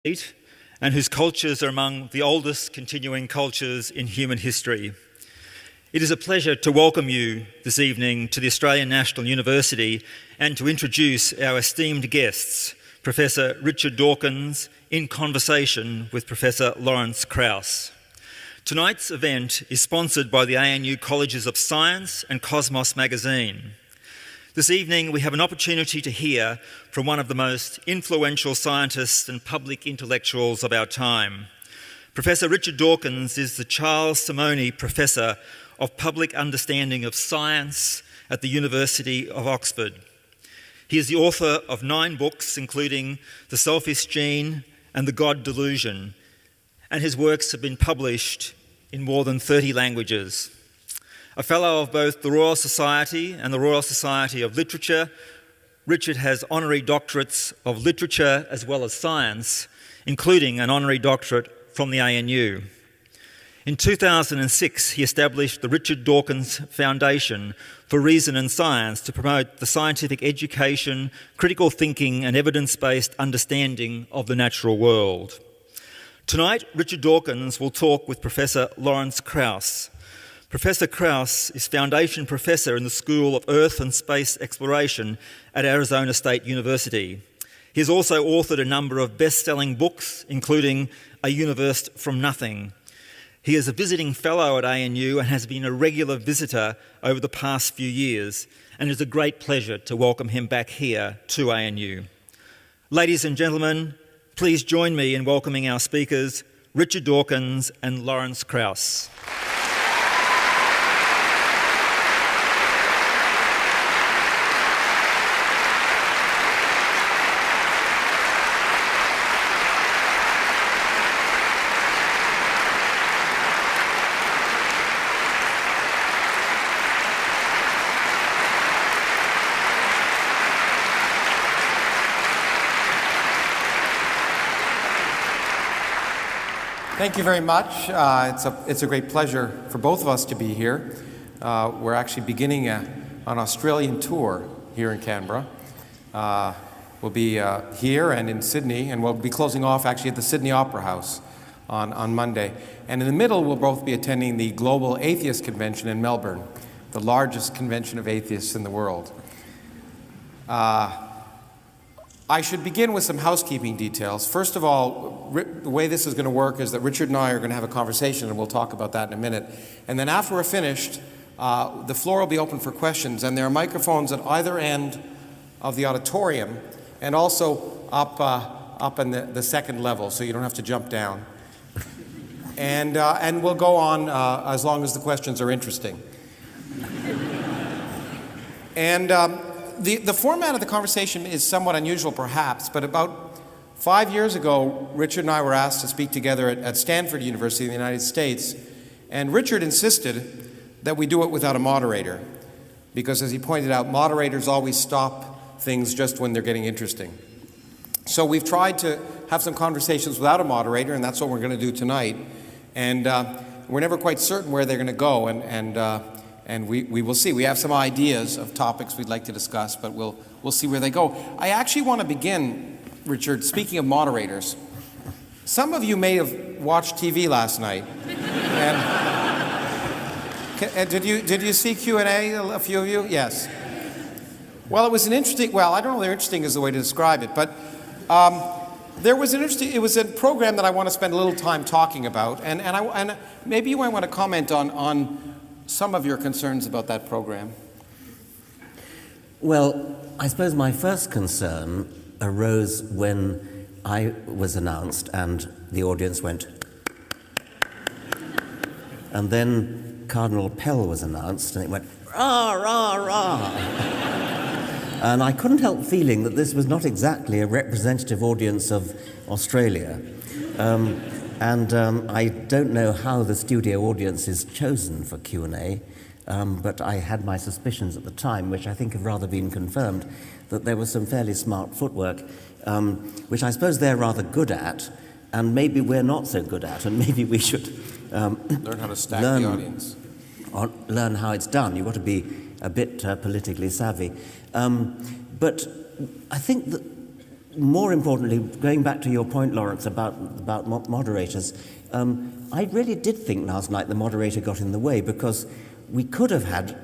and whose cultures are among the oldest continuing cultures in human history. It is a pleasure to welcome you this evening to the Australian National University and to introduce our esteemed guests, Professor Richard Dawkins, in conversation with Professor Lawrence Krauss. Tonight's event is sponsored by the ANU Colleges of Science and Cosmos magazine. This evening we have an opportunity to hear from one of the most influential scientists and public intellectuals of our time. Professor Richard Dawkins is the Charles Simonyi Professor of Public Understanding of Science at the University of Oxford. He is the author of 9 books, including The Selfish Gene and The God Delusion, and his works have been published in more than 30 languages. A fellow of both the Royal Society and the Royal Society of Literature, Richard has honorary doctorates of literature as well as science, including an honorary doctorate from the ANU. In 2006, he established the Richard Dawkins Foundation for Reason and Science to promote the scientific education, critical thinking and evidence-based understanding of the natural world. Tonight, Richard Dawkins will talk with Professor Lawrence Krauss. Professor Krauss is Foundation Professor in the School of Earth and Space Exploration at Arizona State University. He has also authored a number of best-selling books, including A Universe from Nothing. He is a visiting fellow at ANU and has been a regular visitor over the past few years, and it is a great pleasure to welcome him back here to ANU. Ladies and gentlemen, please join me in welcoming our speakers, Richard Dawkins and Lawrence Krauss. Thank you very much. It's a great pleasure for both of us to be here. We're actually beginning an Australian tour here in Canberra. We'll be here and in Sydney, and we'll be closing off actually at the Sydney Opera House on Monday. And in the middle, we'll both be attending the Global Atheist Convention in Melbourne, the largest convention of atheists in the world. I should begin with some housekeeping details. First of all, the way this is going to work is that Richard and I are going to have a conversation, and we'll talk about that in a minute. And then after we're finished, the floor will be open for questions, and there are microphones at either end of the auditorium and also up in the second level, so you don't have to jump down. And we'll go on as long as the questions are interesting. And the format of the conversation is somewhat unusual, perhaps, but about 5 years ago, Richard and I were asked to speak together at Stanford University in the United States, and Richard insisted that we do it without a moderator, because, as he pointed out, moderators always stop things just when they're getting interesting. So we've tried to have some conversations without a moderator, and that's what we're going to do tonight. And we're never quite certain where they're going to go, and we will see. We have some ideas of topics we'd like to discuss, but we'll see where they go. I actually want to begin, Richard, speaking of moderators. Some of you may have watched TV last night. And did you see Q&A, a few of you? Yes. Well, it was an interesting, I don't know whether interesting is the way to describe it, but it was a program that I want to spend a little time talking about, and maybe you might want to comment on some of your concerns about that program. Well, I suppose my first concern arose when I was announced and the audience went. And then Cardinal Pell was announced and it went, rah, rah, rah. And I couldn't help feeling that this was not exactly a representative audience of Australia. I don't know how the studio audience is chosen for Q&A, but I had my suspicions at the time, which I think have rather been confirmed, that there was some fairly smart footwork, which I suppose they're rather good at, and maybe we're not so good at, and maybe we should learn how to stack the audience. Learn how it's done. You've got to be a bit politically savvy. But I think that more importantly, going back to your point, Lawrence, about moderators, I really did think last night the moderator got in the way, because we could have had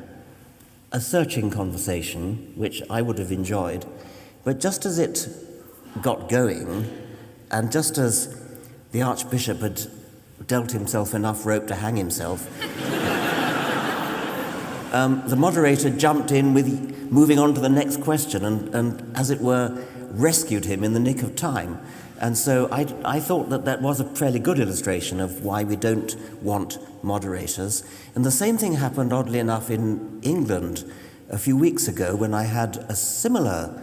a searching conversation, which I would have enjoyed, but just as it got going, and just as the Archbishop had dealt himself enough rope to hang himself, the moderator jumped in with moving on to the next question and, as it were, rescued him in the nick of time. And so I thought that was a fairly good illustration of why we don't want moderators. And the same thing happened, oddly enough, in England a few weeks ago, when I had a similar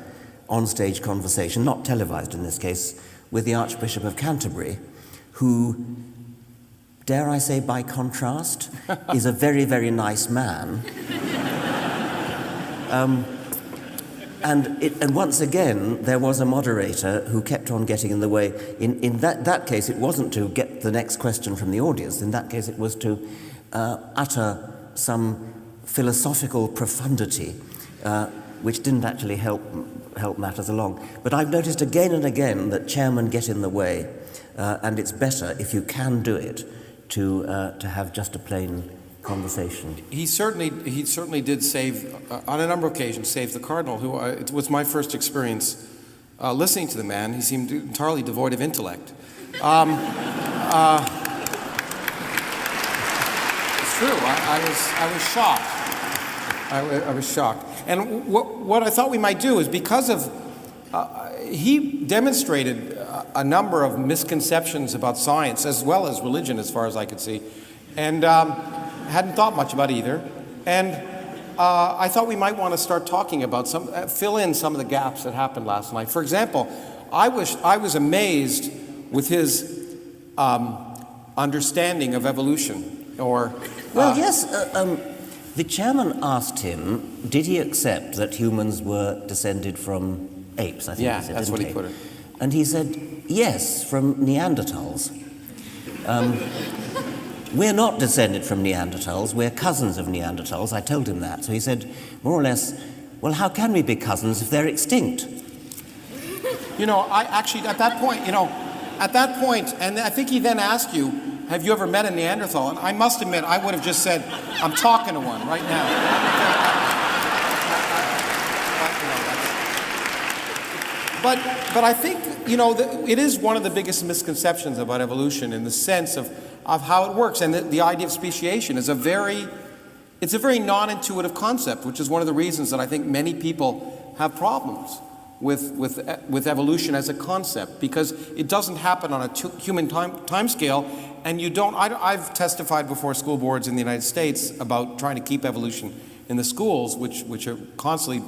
onstage conversation, not televised in this case, with the Archbishop of Canterbury, who, dare I say by contrast, is a very, very nice man. And once again, there was a moderator who kept on getting in the way. In that case, it wasn't to get the next question from the audience. In that case, it was to utter some philosophical profundity, which didn't actually help matters along. But I've noticed again and again that chairmen get in the way, and it's better, if you can do it, to have just a plain conversation. He certainly did save, on a number of occasions, save the Cardinal, who it was my first experience listening to the man. He seemed entirely devoid of intellect. It's true. I was shocked. I was shocked. And what I thought we might do is, because of he demonstrated a number of misconceptions about science as well as religion, as far as I could see, and hadn't thought much about either. And I thought we might want to start talking about fill in some of the gaps that happened last night. For example, I was amazed with his understanding of evolution. Yes. The chairman asked him, did he accept that humans were descended from apes? I think he said, that's what he put it. And he said, yes, from Neanderthals. We're not descended from Neanderthals, we're cousins of Neanderthals. I told him that. So he said, more or less, well, how can we be cousins if they're extinct? I actually, at that point, and I think he then asked you, have you ever met a Neanderthal? And I must admit, I would have just said, I'm talking to one right now. But I think, it is one of the biggest misconceptions about evolution, in the sense of how it works. And the idea of speciation is a very non-intuitive concept, which is one of the reasons that I think many people have problems with evolution as a concept, because it doesn't happen on a human time scale, and you don't. I've testified before school boards in the United States about trying to keep evolution in the schools, which are constantly,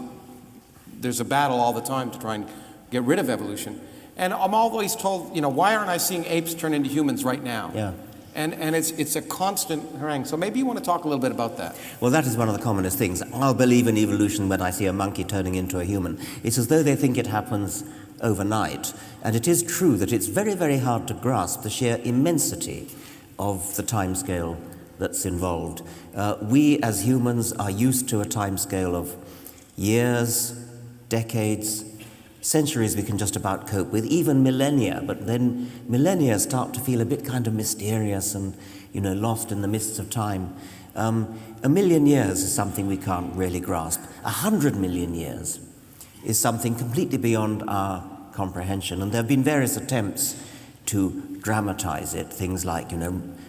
there's a battle all the time to try and get rid of evolution. And I'm always told, why aren't I seeing apes turn into humans right now? Yeah. And it's a constant harangue. So maybe you want to talk a little bit about that. Well, that is one of the commonest things. I'll believe in evolution when I see a monkey turning into a human. It's as though they think it happens overnight. And it is true that it's very, very hard to grasp the sheer immensity of the timescale that's involved. We as humans are used to a timescale of years, decades, centuries we can just about cope with, even millennia, but then millennia start to feel a bit kind of mysterious and, lost in the mists of time. 1,000,000 years is something we can't really grasp. 100 million years is something completely beyond our comprehension, and there have been various attempts to dramatize it, things like,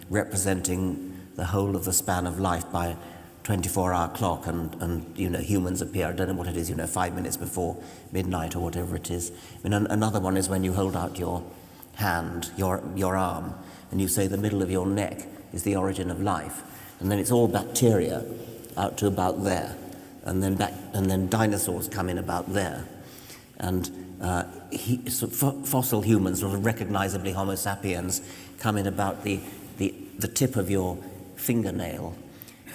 representing the whole of the span of life by 24-hour clock, and humans appear, I don't know what it is, 5 minutes before midnight or whatever it is. Another one is when you hold out your hand, your arm, and you say the middle of your neck is the origin of life, and then it's all bacteria out to about there, and then dinosaurs come in about there, and fossil humans, sort of recognizably Homo sapiens, come in about the tip of your fingernail.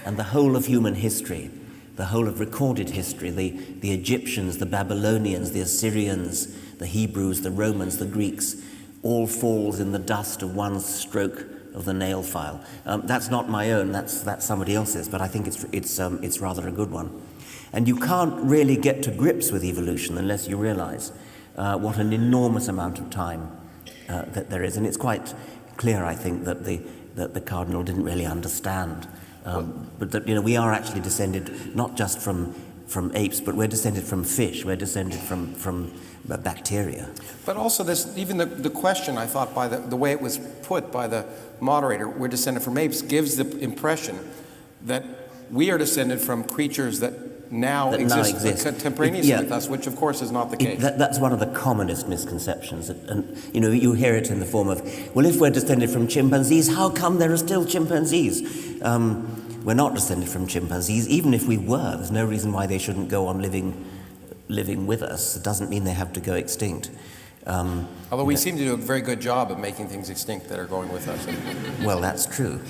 And the whole of human history, the whole of recorded history, the Egyptians, the Babylonians, the Assyrians, the Hebrews, the Romans, the Greeks, all falls in the dust of one stroke of the nail file. That's not my own, that's somebody else's, but I think it's rather a good one. And you can't really get to grips with evolution unless you realize what an enormous amount of time that there is. And it's quite clear, I think, that the Cardinal didn't really understand. But that, we are actually descended not just from apes, but we're descended from fish, we're descended from bacteria. But also even the question, I thought, by the way it was put by the moderator, we're descended from apes, gives the impression that we are descended from creatures that now exist contemporaneously with us, which of course is not the case. That's one of the commonest misconceptions. And you hear it in the form of, well, if we're descended from chimpanzees, how come there are still chimpanzees? We're not descended from chimpanzees. Even if we were, there's no reason why they shouldn't go on living with us. It doesn't mean they have to go extinct. Although we seem to do a very good job of making things extinct that are going with us. Well, that's true.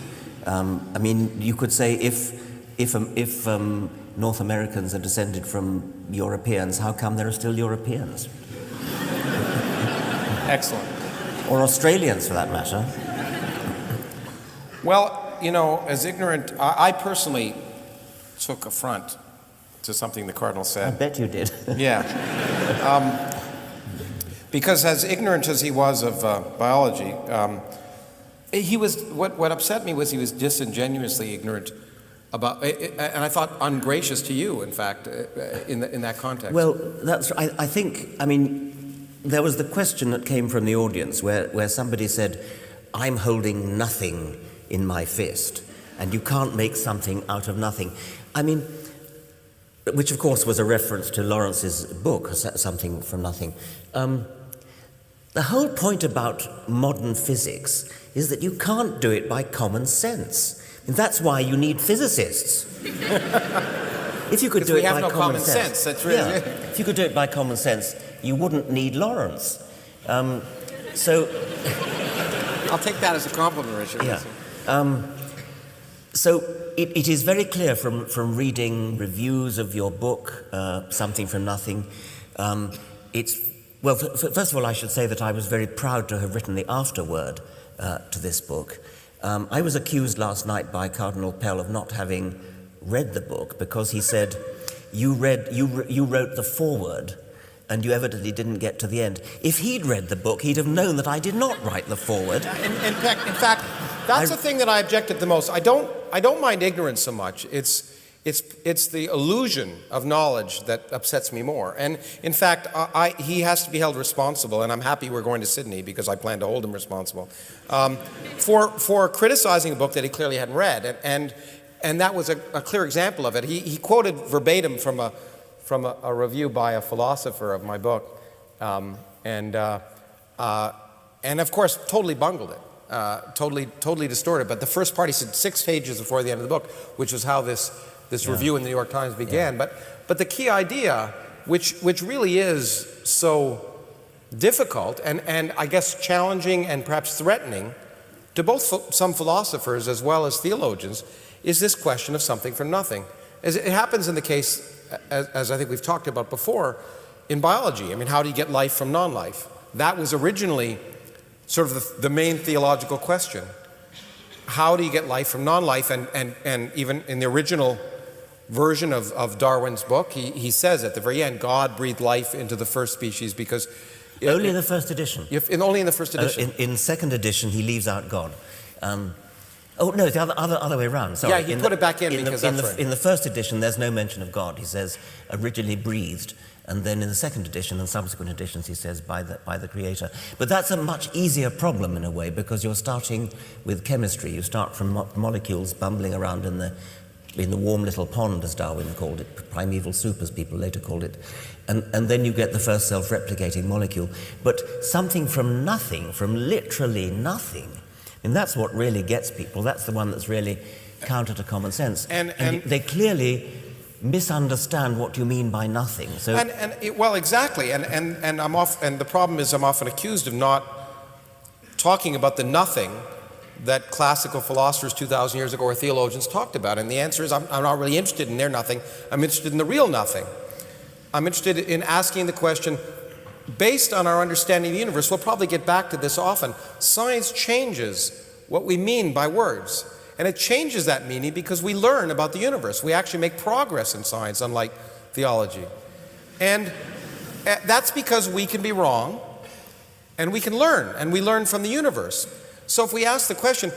You could say if North Americans are descended from Europeans, how come there are still Europeans? Excellent. Or Australians, for that matter. Well, as ignorant, I personally took affront to something the Cardinal said. I bet you did. Yeah. Because as ignorant as he was of biology, he was, what upset me was he was disingenuously ignorant about, and I thought ungracious to you, in fact, in that context. Well, I think, there was the question that came from the audience where somebody said, I'm holding nothing in my fist, and you can't make something out of nothing. Which of course was a reference to Lawrence's book, Something from Nothing. The whole point about modern physics is that you can't do it by common sense. And that's why you need physicists. If you could do it by common sense, that's really it. If you could do it by common sense, you wouldn't need Lawrence. So I'll take that as a compliment, Richard. Yeah. So it is very clear from reading reviews of your book, Something from Nothing. First of all, I should say that I was very proud to have written the afterword to this book. I was accused last night by Cardinal Pell of not having read the book because he said, you wrote the foreword and you evidently didn't get to the end. If he'd read the book, he'd have known that I did not write the foreword. In fact, that's the thing that I objected the most. I don't mind ignorance so much. It's the illusion of knowledge that upsets me more. And in fact, he has to be held responsible, and I'm happy we're going to Sydney because I plan to hold him responsible for criticizing a book that he clearly hadn't read. And that was a clear example of it. He quoted verbatim from a review by a philosopher of my book, and of course totally bungled it, totally distorted. But the first part he said 6 pages before the end of the book, which was how this review in the New York Times began. Yeah. But the key idea, which really is so difficult and I guess challenging and perhaps threatening to both some philosophers as well as theologians, is this question of something from nothing. As it happens in the case, as I think we've talked about before, in biology. How do you get life from non-life? That was originally sort of the main theological question. How do you get life from non-life? And even in the original version of Darwin's book, he says at the very end, God breathed life into the first species because... Only in the first edition. Only in the first edition. In second edition, he leaves out God. It's the other way around. Sorry. Yeah, he put it back in because that's right. In the first edition, there's no mention of God. He says, originally breathed. And then in the second edition and subsequent editions, he says, by the Creator. But that's a much easier problem in a way, because you're starting with chemistry. You start from molecules bumbling around in the warm little pond, as Darwin called it, primeval soup, as people later called it. And then you get the first self-replicating molecule. But something from nothing, from literally nothing, and that's what really gets people. That's the one that's really counter to common sense. And they clearly misunderstand what you mean by nothing. So well, exactly. And the problem is I'm often accused of not talking about the nothing that classical philosophers 2,000 years ago or theologians talked about. And the answer is I'm not really interested in their nothing. I'm interested in the real nothing. I'm interested in asking the question, based on our understanding of the universe, we'll probably get back to this often, science changes what we mean by words. And it changes that meaning because we learn about the universe. We actually make progress in science, unlike theology. And That's because we can be wrong, and we can learn, and we learn from the universe. So if we ask the question,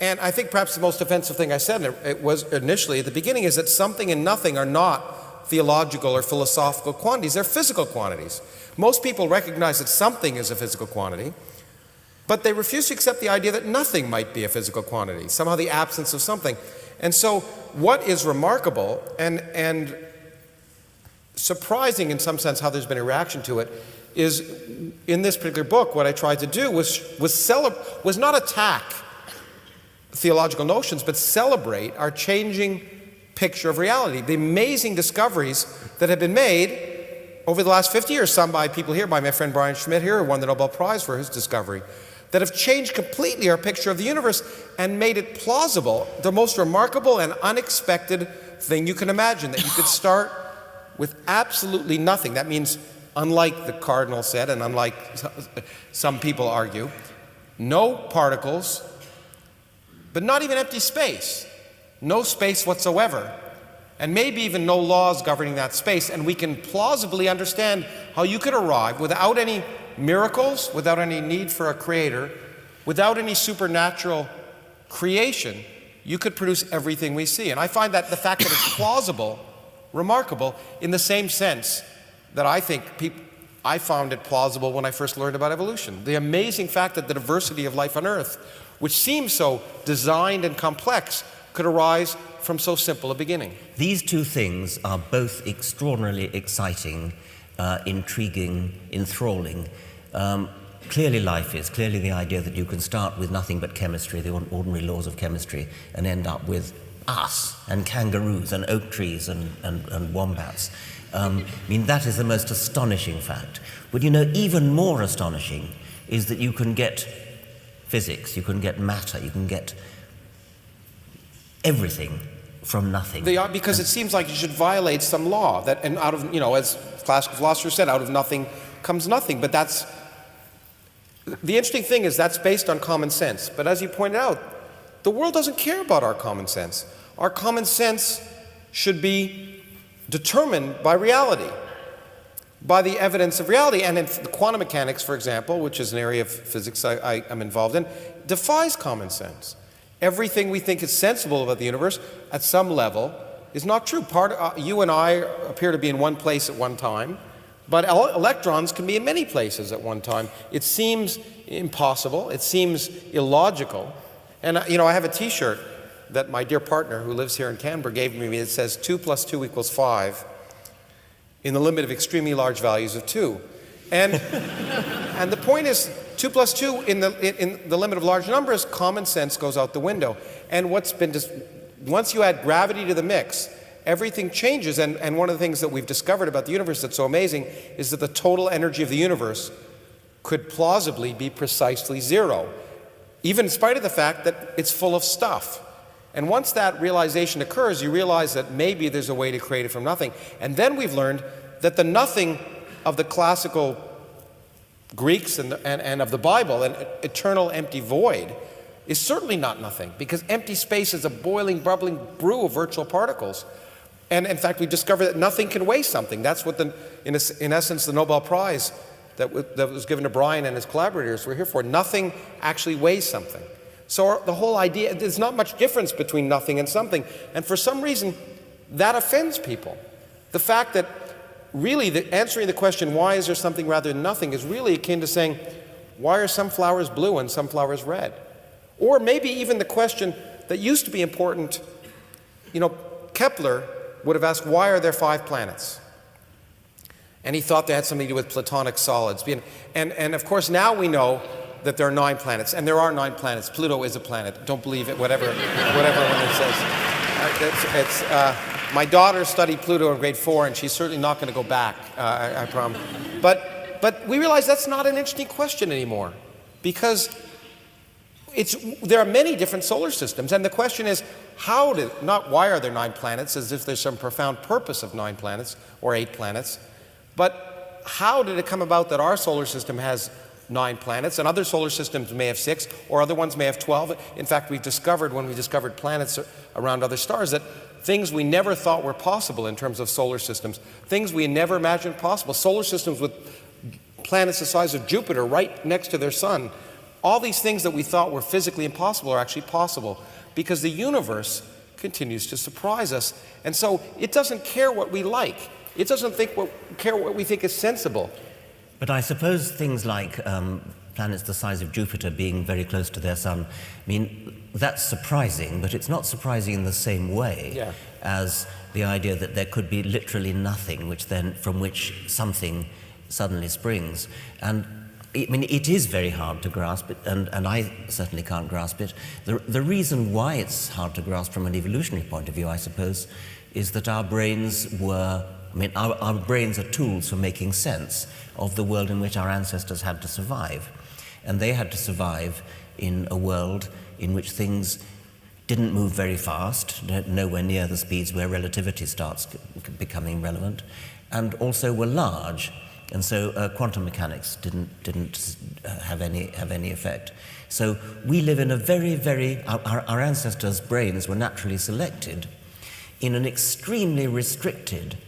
and I think perhaps the most offensive thing I said it was initially at the beginning, is that something and nothing are not theological or philosophical quantities, they're physical quantities. Most people recognize that something is a physical quantity, but they refuse to accept the idea that nothing might be a physical quantity, somehow the absence of something. And so what is remarkable and surprising in some sense how there's been a reaction to it is, in this particular book, what I tried to do was not attack theological notions, but celebrate our changing picture of reality, the amazing discoveries that have been made over the last 50 years, some by people here, by my friend Brian Schmidt here, who won the Nobel Prize for his discovery, that have changed completely our picture of the universe and made it plausible, the most remarkable and unexpected thing you can imagine, that you could start with absolutely nothing. That means, unlike the cardinal said, and unlike some people argue, no particles, but not even empty space, no space whatsoever, and maybe even no laws governing that space. And we can plausibly understand how you could arrive without any miracles, without any need for a creator, without any supernatural creation, you could produce everything we see. And I find that the fact that it's plausible remarkable in the same sense that I think I found it plausible when I first learned about evolution. The amazing fact that the diversity of life on Earth, which seems so designed and complex, could arise from so simple a beginning. These two things are both extraordinarily exciting, intriguing, enthralling. Clearly life is, clearly the idea that you can start with nothing but chemistry, the ordinary laws of chemistry, and end up with us and kangaroos and oak trees and wombats. I mean, that is the most astonishing fact. But you know, even more astonishing is that you can get physics, you can get matter, you can get everything from nothing. They are, because it seems like you should violate some law that, and out of, as classical philosophers said, out of nothing comes nothing. But that's, the interesting thing is that's based on common sense. But as you pointed out, the world doesn't care about our common sense. Our common sense should be determined by reality, by the evidence of reality. And in quantum mechanics, for example, which is an area of physics I am involved in, defies common sense. Everything we think is sensible about the universe at some level is not true. You and I appear to be in one place at one time, but electrons can be in many places at one time. It seems impossible. It seems illogical. And I have a T-shirt that my dear partner who lives here in Canberra gave me that says 2 + 2 = 5 in the limit of extremely large values of 2. And, and the point is, 2 + 2 in the limit of large numbers, common sense goes out the window. And once you add gravity to the mix, everything changes. And one of the things that we've discovered about the universe that's so amazing is that the total energy of the universe could plausibly be precisely zero, even in spite of the fact that it's full of stuff. And once that realization occurs, you realize that maybe there's a way to create it from nothing. And then we've learned that the nothing of the classical Greeks and of the Bible, an eternal empty void, is certainly not nothing, because empty space is a boiling, bubbling brew of virtual particles. And in fact, we discovered that nothing can weigh something. That's what, in essence, the Nobel Prize that was given to Brian and his collaborators were here for. Nothing actually weighs something. So the whole idea, there's not much difference between nothing and something. And for some reason, that offends people. The fact that really answering the question, why is there something rather than nothing, is really akin to saying, why are some flowers blue and some flowers red? Or maybe even the question that used to be important, Kepler would have asked, why are there 5 planets? And he thought they had something to do with platonic solids. And of course, now we know that there are 9 planets, and there are 9 planets. Pluto is a planet. Don't believe it, whatever one says. My daughter studied Pluto in grade 4, and she's certainly not going to go back, I promise. But we realize that's not an interesting question anymore, because there are many different solar systems, and the question is, not why are there 9 planets, as if there's some profound purpose of 9 planets or 8 planets, but how did it come about that our solar system has 9 planets, and other solar systems may have 6, or other ones may have 12. In fact, we've discovered, when we discovered planets around other stars, that things we never thought were possible in terms of solar systems, things we never imagined possible, solar systems with planets the size of Jupiter right next to their sun. All these things that we thought were physically impossible are actually possible because the universe continues to surprise us. And so it doesn't care what we like. It doesn't care what we think is sensible. But I suppose things like planets the size of Jupiter being very close to their sun, I mean, that's surprising, but it's not surprising in the same way as the idea that there could be literally nothing from which something suddenly springs. And I mean, it is very hard to grasp it, and I certainly can't grasp it. The reason why it's hard to grasp from an evolutionary point of view, I suppose, is that our brains our brains are tools for making sense of the world in which our ancestors had to survive. And they had to survive in a world in which things didn't move very fast, nowhere near the speeds where relativity starts becoming relevant, and also were large. And so quantum mechanics didn't have any effect. So we live in a very, our ancestors' brains were naturally selected in an extremely restricted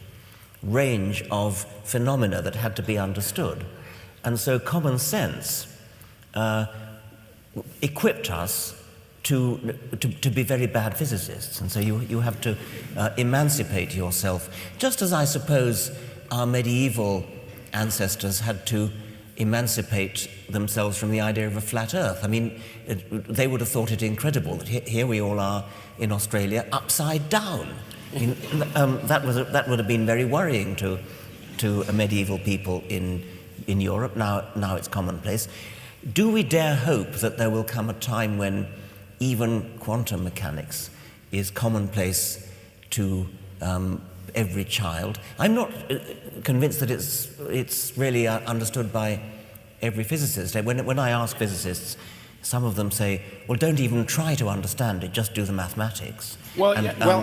range of phenomena that had to be understood. And so common sense equipped us to be very bad physicists. And so you have to emancipate yourself, just as I suppose our medieval ancestors had to emancipate themselves from the idea of a flat Earth. I mean, they would have thought it incredible that here we all are in Australia upside down. I mean, that would have been very worrying to a medieval people in Europe. Now it's commonplace. Do we dare hope that there will come a time when even quantum mechanics is commonplace to every child? I'm not convinced that it's really understood by every physicist. When I ask physicists, some of them say, well, don't even try to understand it, just do the mathematics. Well,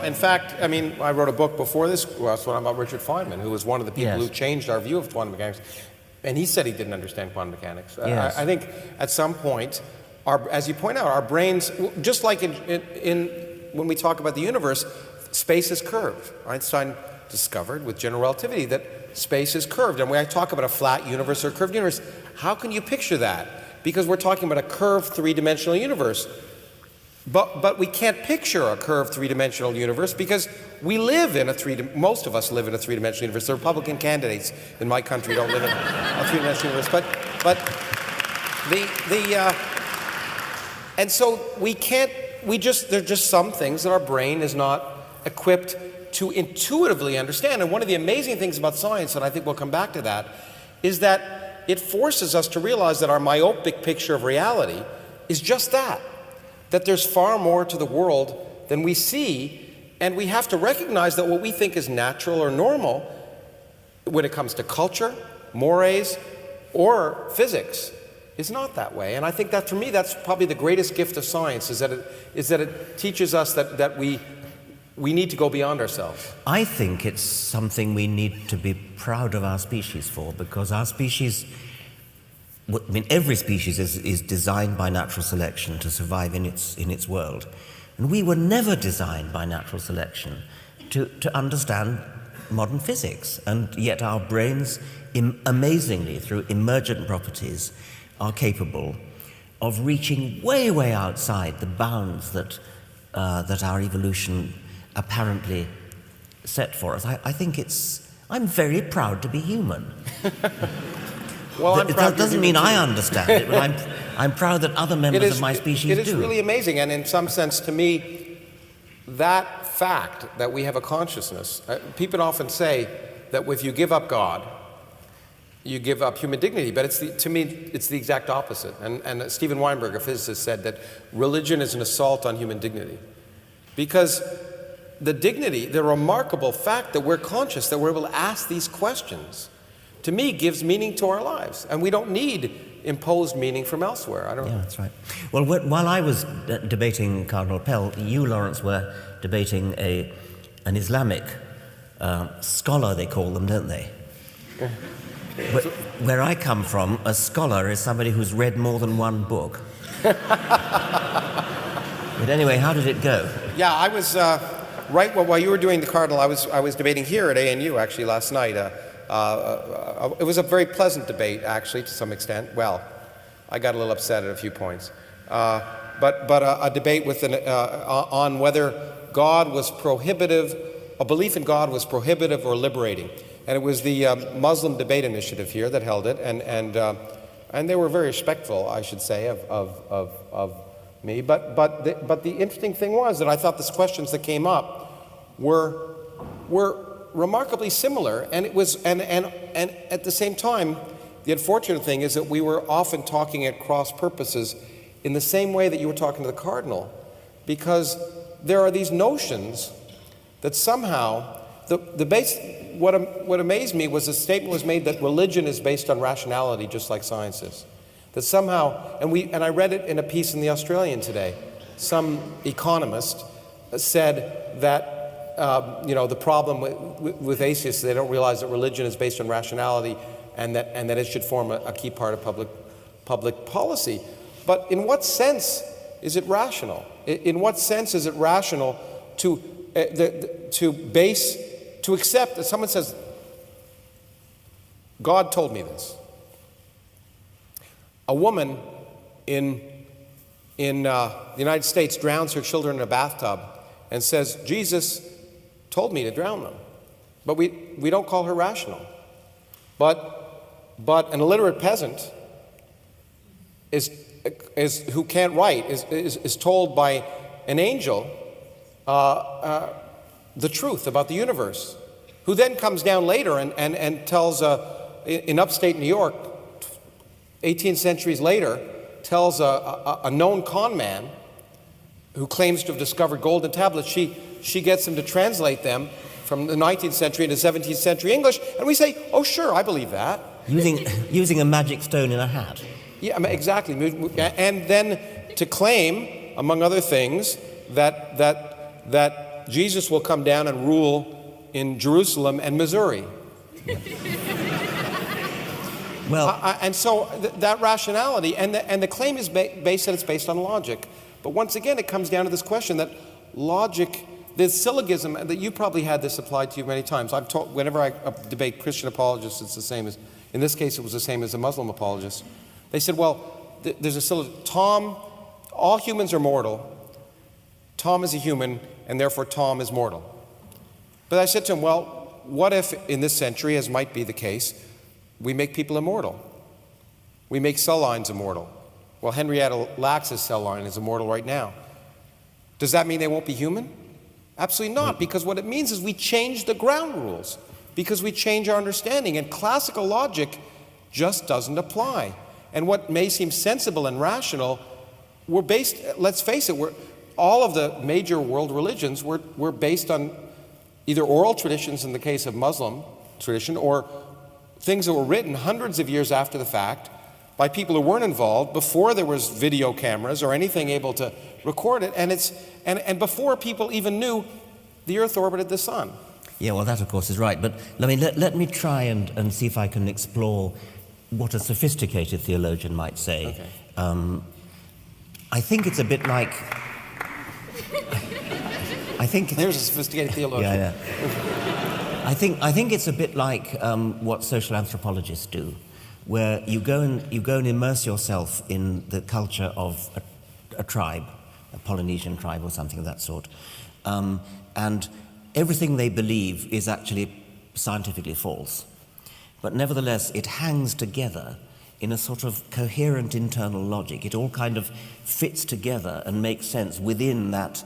in fact, I mean, I wrote a book before this one about Richard Feynman, who was one of the people who changed our view of quantum mechanics, and he said he didn't understand quantum mechanics. Yes. I think at some point, as you point out, our brains, just like when we talk about the universe, space is curved. Einstein discovered with general relativity that space is curved. And when I talk about a flat universe or a curved universe, how can you picture that? Because we're talking about a curved three-dimensional universe. But we can't picture a curved three-dimensional universe because we live in most of us live in a three-dimensional universe. The Republican candidates in my country don't live in a three-dimensional universe. And so there are just some things that our brain is not equipped to intuitively understand. And one of the amazing things about science, and I think we'll come back to that, is that it forces us to realize that our myopic picture of reality is just that there's far more to the world than we see, and we have to recognize that what we think is natural or normal when it comes to culture, mores, or physics is not that way. And I think that, for me, that's probably the greatest gift of science, is that it teaches us that we need to go beyond ourselves. I think it's something we need to be proud of our species for, because our species, I mean, every species is designed by natural selection to survive in its world. And we were never designed by natural selection to understand modern physics. And yet our brains, amazingly, through emergent properties, are capable of reaching way, way outside the bounds that our evolution apparently set for us. I think I'm very proud to be human. Well, that doesn't mean I understand it, but I'm proud that other members of my species do. It is really amazing, and in some sense, to me, that fact that we have a consciousness, people often say that if you give up God, you give up human dignity, but to me, it's the exact opposite. And Steven Weinberg, a physicist, said that religion is an assault on human dignity. Because the remarkable fact that we're conscious, that we're able to ask these questions, to me, gives meaning to our lives. And we don't need imposed meaning from elsewhere. Yeah, that's right. Well, while I was debating Cardinal Pell, you, Lawrence, were debating an Islamic scholar, they call them, don't they? Where I come from, a scholar is somebody who's read more than one book. But anyway, how did it go? Yeah, I was right while you were doing the Cardinal, I was debating here at ANU actually last night. It was a very pleasant debate, actually, to some extent. Well, I got a little upset at a few points. But a debate with on whether God was prohibitive, a belief in God was prohibitive or liberating. And it was the Muslim Debate Initiative here that held it, and they were very respectful, I should say, of me. But the interesting thing was that I thought the questions that came up were remarkably similar, and it was and at the same time, the unfortunate thing is that we were often talking at cross purposes in the same way that you were talking to the Cardinal, because there are these notions that somehow the base. What amazed me was a statement was made that religion is based on rationality, just like science is. That somehow, and I read it in a piece in the Australian today. Some economist said that the problem with atheists, they don't realize that religion is based on rationality, and that it should form a key part of public policy. But in what sense is it rational? In what sense is it rational to accept that someone says, God told me this? A woman in the United States drowns her children in a bathtub and says, Jesus told me to drown them. But we don't call her rational. But an illiterate peasant is who can't write is told by an angel the truth about the universe, who then comes down later and tells, in upstate New York, 18 centuries later, tells a known con man who claims to have discovered golden tablets, she gets him to translate them from the 19th century into 17th century English, and we say, oh sure, I believe that. Using a magic stone in a hat. Yeah, exactly. And then to claim, among other things, that Jesus will come down and rule in Jerusalem and Missouri. Well, and so that rationality, and the claim is based that it's based on logic. But once again, it comes down to this question that logic, the syllogism, that you probably had this applied to you many times. I've taught, whenever I debate Christian apologists, it's the same as, in this case, it was the same as a Muslim apologist. They said, well, there's a syllogism. All humans are mortal. Tom is a human, and therefore Tom is mortal. But I said to him, well, what if in this century, as might be the case, we make people immortal? We make cell lines immortal. Well, Henrietta Lacks's cell line is immortal right now. Does that mean they won't be human? Absolutely not, because what it means is we change the ground rules, because we change our understanding, and classical logic just doesn't apply. And what may seem sensible and rational, we're based, let's face it, all of the major world religions were based on either oral traditions in the case of Muslim tradition, or things that were written hundreds of years after the fact by people who weren't involved before there was video cameras or anything able to record it, and before people even knew the Earth orbited the Sun. Yeah, well, that of course is right. But let me try and see if I can explore what a sophisticated theologian might say. Okay. I think it's a bit like. I think there's a sophisticated theologian. Yeah. I think it's a bit like what social anthropologists do, where you go and immerse yourself in the culture of a tribe, a Polynesian tribe or something of that sort, and everything they believe is actually scientifically false, but nevertheless it hangs together in a sort of coherent internal logic. It all kind of fits together and makes sense within that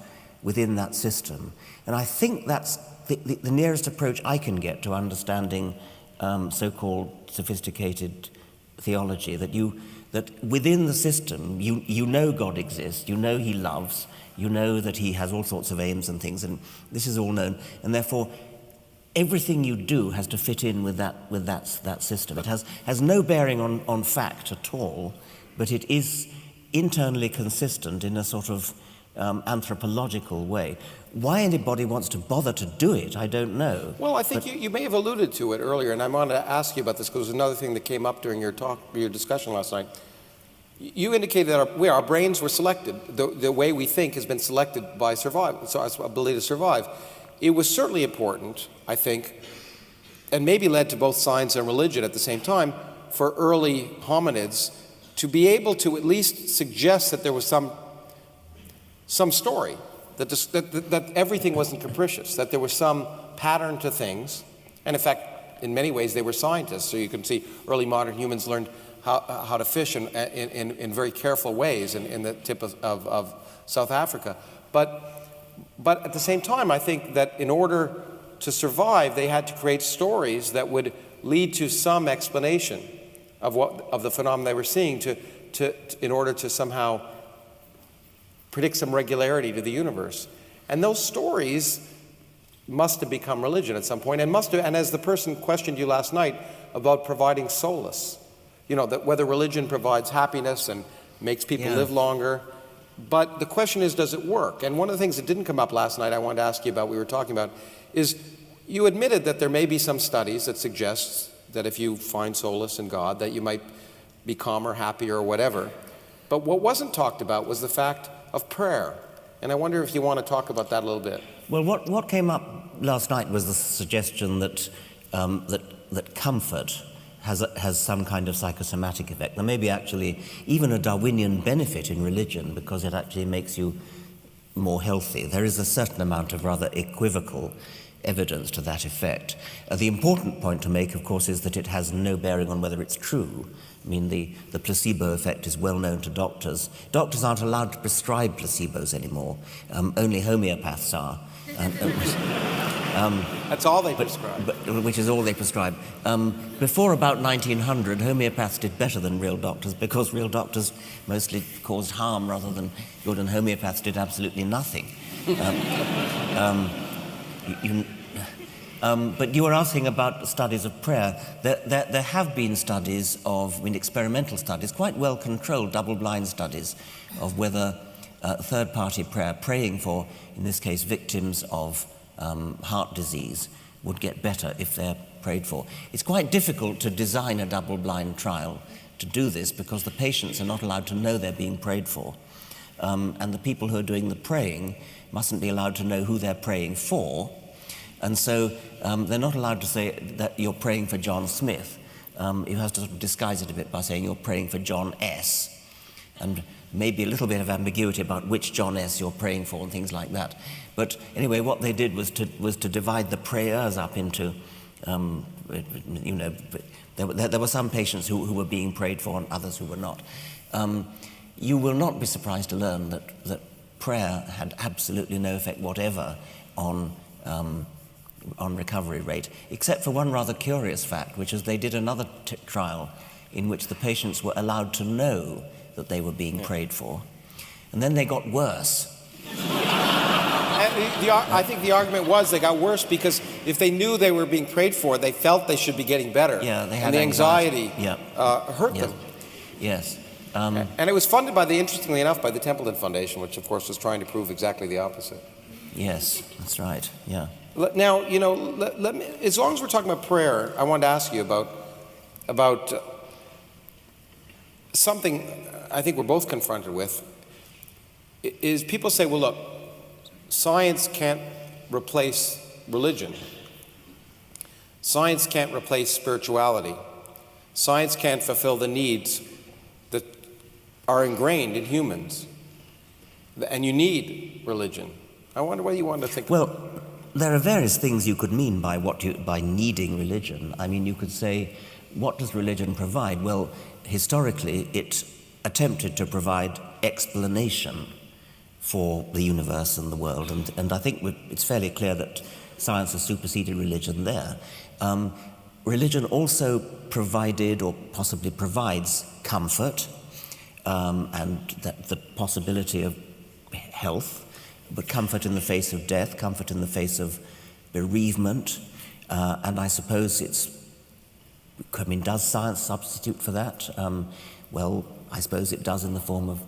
system, and I think that's the nearest approach I can get to understanding so-called sophisticated theology, that within the system you know God exists, you know he loves, you know that he has all sorts of aims and things, and this is all known, and therefore everything you do has to fit in with that system. It has no bearing on fact at all, but it is internally consistent in a sort of anthropological way. Why anybody wants to bother to do it, I don't know. Well, I think you may have alluded to it earlier, and I wanted to ask you about this because it was another thing that came up during your discussion last night. You indicated that our brains were selected. The way we think has been selected by survival, so our ability to survive. It was certainly important, I think, and maybe led to both science and religion at the same time, for early hominids to be able to at least suggest that there was some story, that everything wasn't capricious, that there was some pattern to things. And in fact, in many ways, they were scientists. So you can see early modern humans learned how to fish in very careful ways in the tip of South Africa. But at the same time, I think that in order to survive, they had to create stories that would lead to some explanation of the phenomenon they were seeing in order to somehow predict some regularity to the universe. And those stories must have become religion at some point, and as the person questioned you last night about providing solace, that whether religion provides happiness and makes people live longer. But the question is, does it work? And one of the things that didn't come up last night I wanted to ask you about, we were talking about, is you admitted that there may be some studies that suggest that if you find solace in God, that you might be calmer, happier, or whatever. But what wasn't talked about was the fact of prayer. And I wonder if you want to talk about that a little bit. Well, what came up last night was the suggestion that that comfort has some kind of psychosomatic effect. There may be actually even a Darwinian benefit in religion because it actually makes you more healthy. There is a certain amount of rather equivocal evidence to that effect. The important point to make, of course, is that it has no bearing on whether it's true. I mean, the placebo effect is well known to doctors. Doctors aren't allowed to prescribe placebos anymore. Only homeopaths are. That's all they prescribe. Which is all they prescribe. Before about 1900, homeopaths did better than real doctors because real doctors mostly caused harm rather than good, and homeopaths did absolutely nothing. But you were asking about studies of prayer. There have been studies experimental studies, quite well-controlled double-blind studies of whether third-party prayer, praying for, in this case, victims of heart disease, would get better if they're prayed for. It's quite difficult to design a double-blind trial to do this because the patients are not allowed to know they're being prayed for. And the people who are doing the praying mustn't be allowed to know who they're praying for. And so they're not allowed to say that you're praying for John Smith. You have to sort of disguise it a bit by saying you're praying for John S. And maybe a little bit of ambiguity about which John S. you're praying for and things like that. But anyway, what they did was to divide the prayers up into, there were some patients who were being prayed for and others who were not. You will not be surprised to learn that prayer had absolutely no effect whatever on recovery rate, except for one rather curious fact, which is they did another trial in which the patients were allowed to know that they were being prayed for, and then they got worse. I think the argument was they got worse because if they knew they were being prayed for, they felt they should be getting better. Yeah, they had and the anxiety hurt them. Yes. And it was funded interestingly enough, by the Templeton Foundation, which of course was trying to prove exactly the opposite. Yes, that's right. Yeah. Now, let me, as long as we're talking about prayer, I wanted to ask you about something I think we're both confronted with. Is people say, well, look, science can't replace religion. Science can't replace spirituality. Science can't fulfill the needs that are ingrained in humans. And you need religion. I wonder what you want to think about. Well, there are various things you could mean by by needing religion. I mean, you could say, what does religion provide? Well, historically, it attempted to provide explanation for the universe and the world, and I think it's fairly clear that science has superseded religion there. Religion also provided, or possibly provides, comfort and the possibility of health, but comfort in the face of death, comfort in the face of bereavement, and I suppose does science substitute for that? Well, I suppose it does in the form of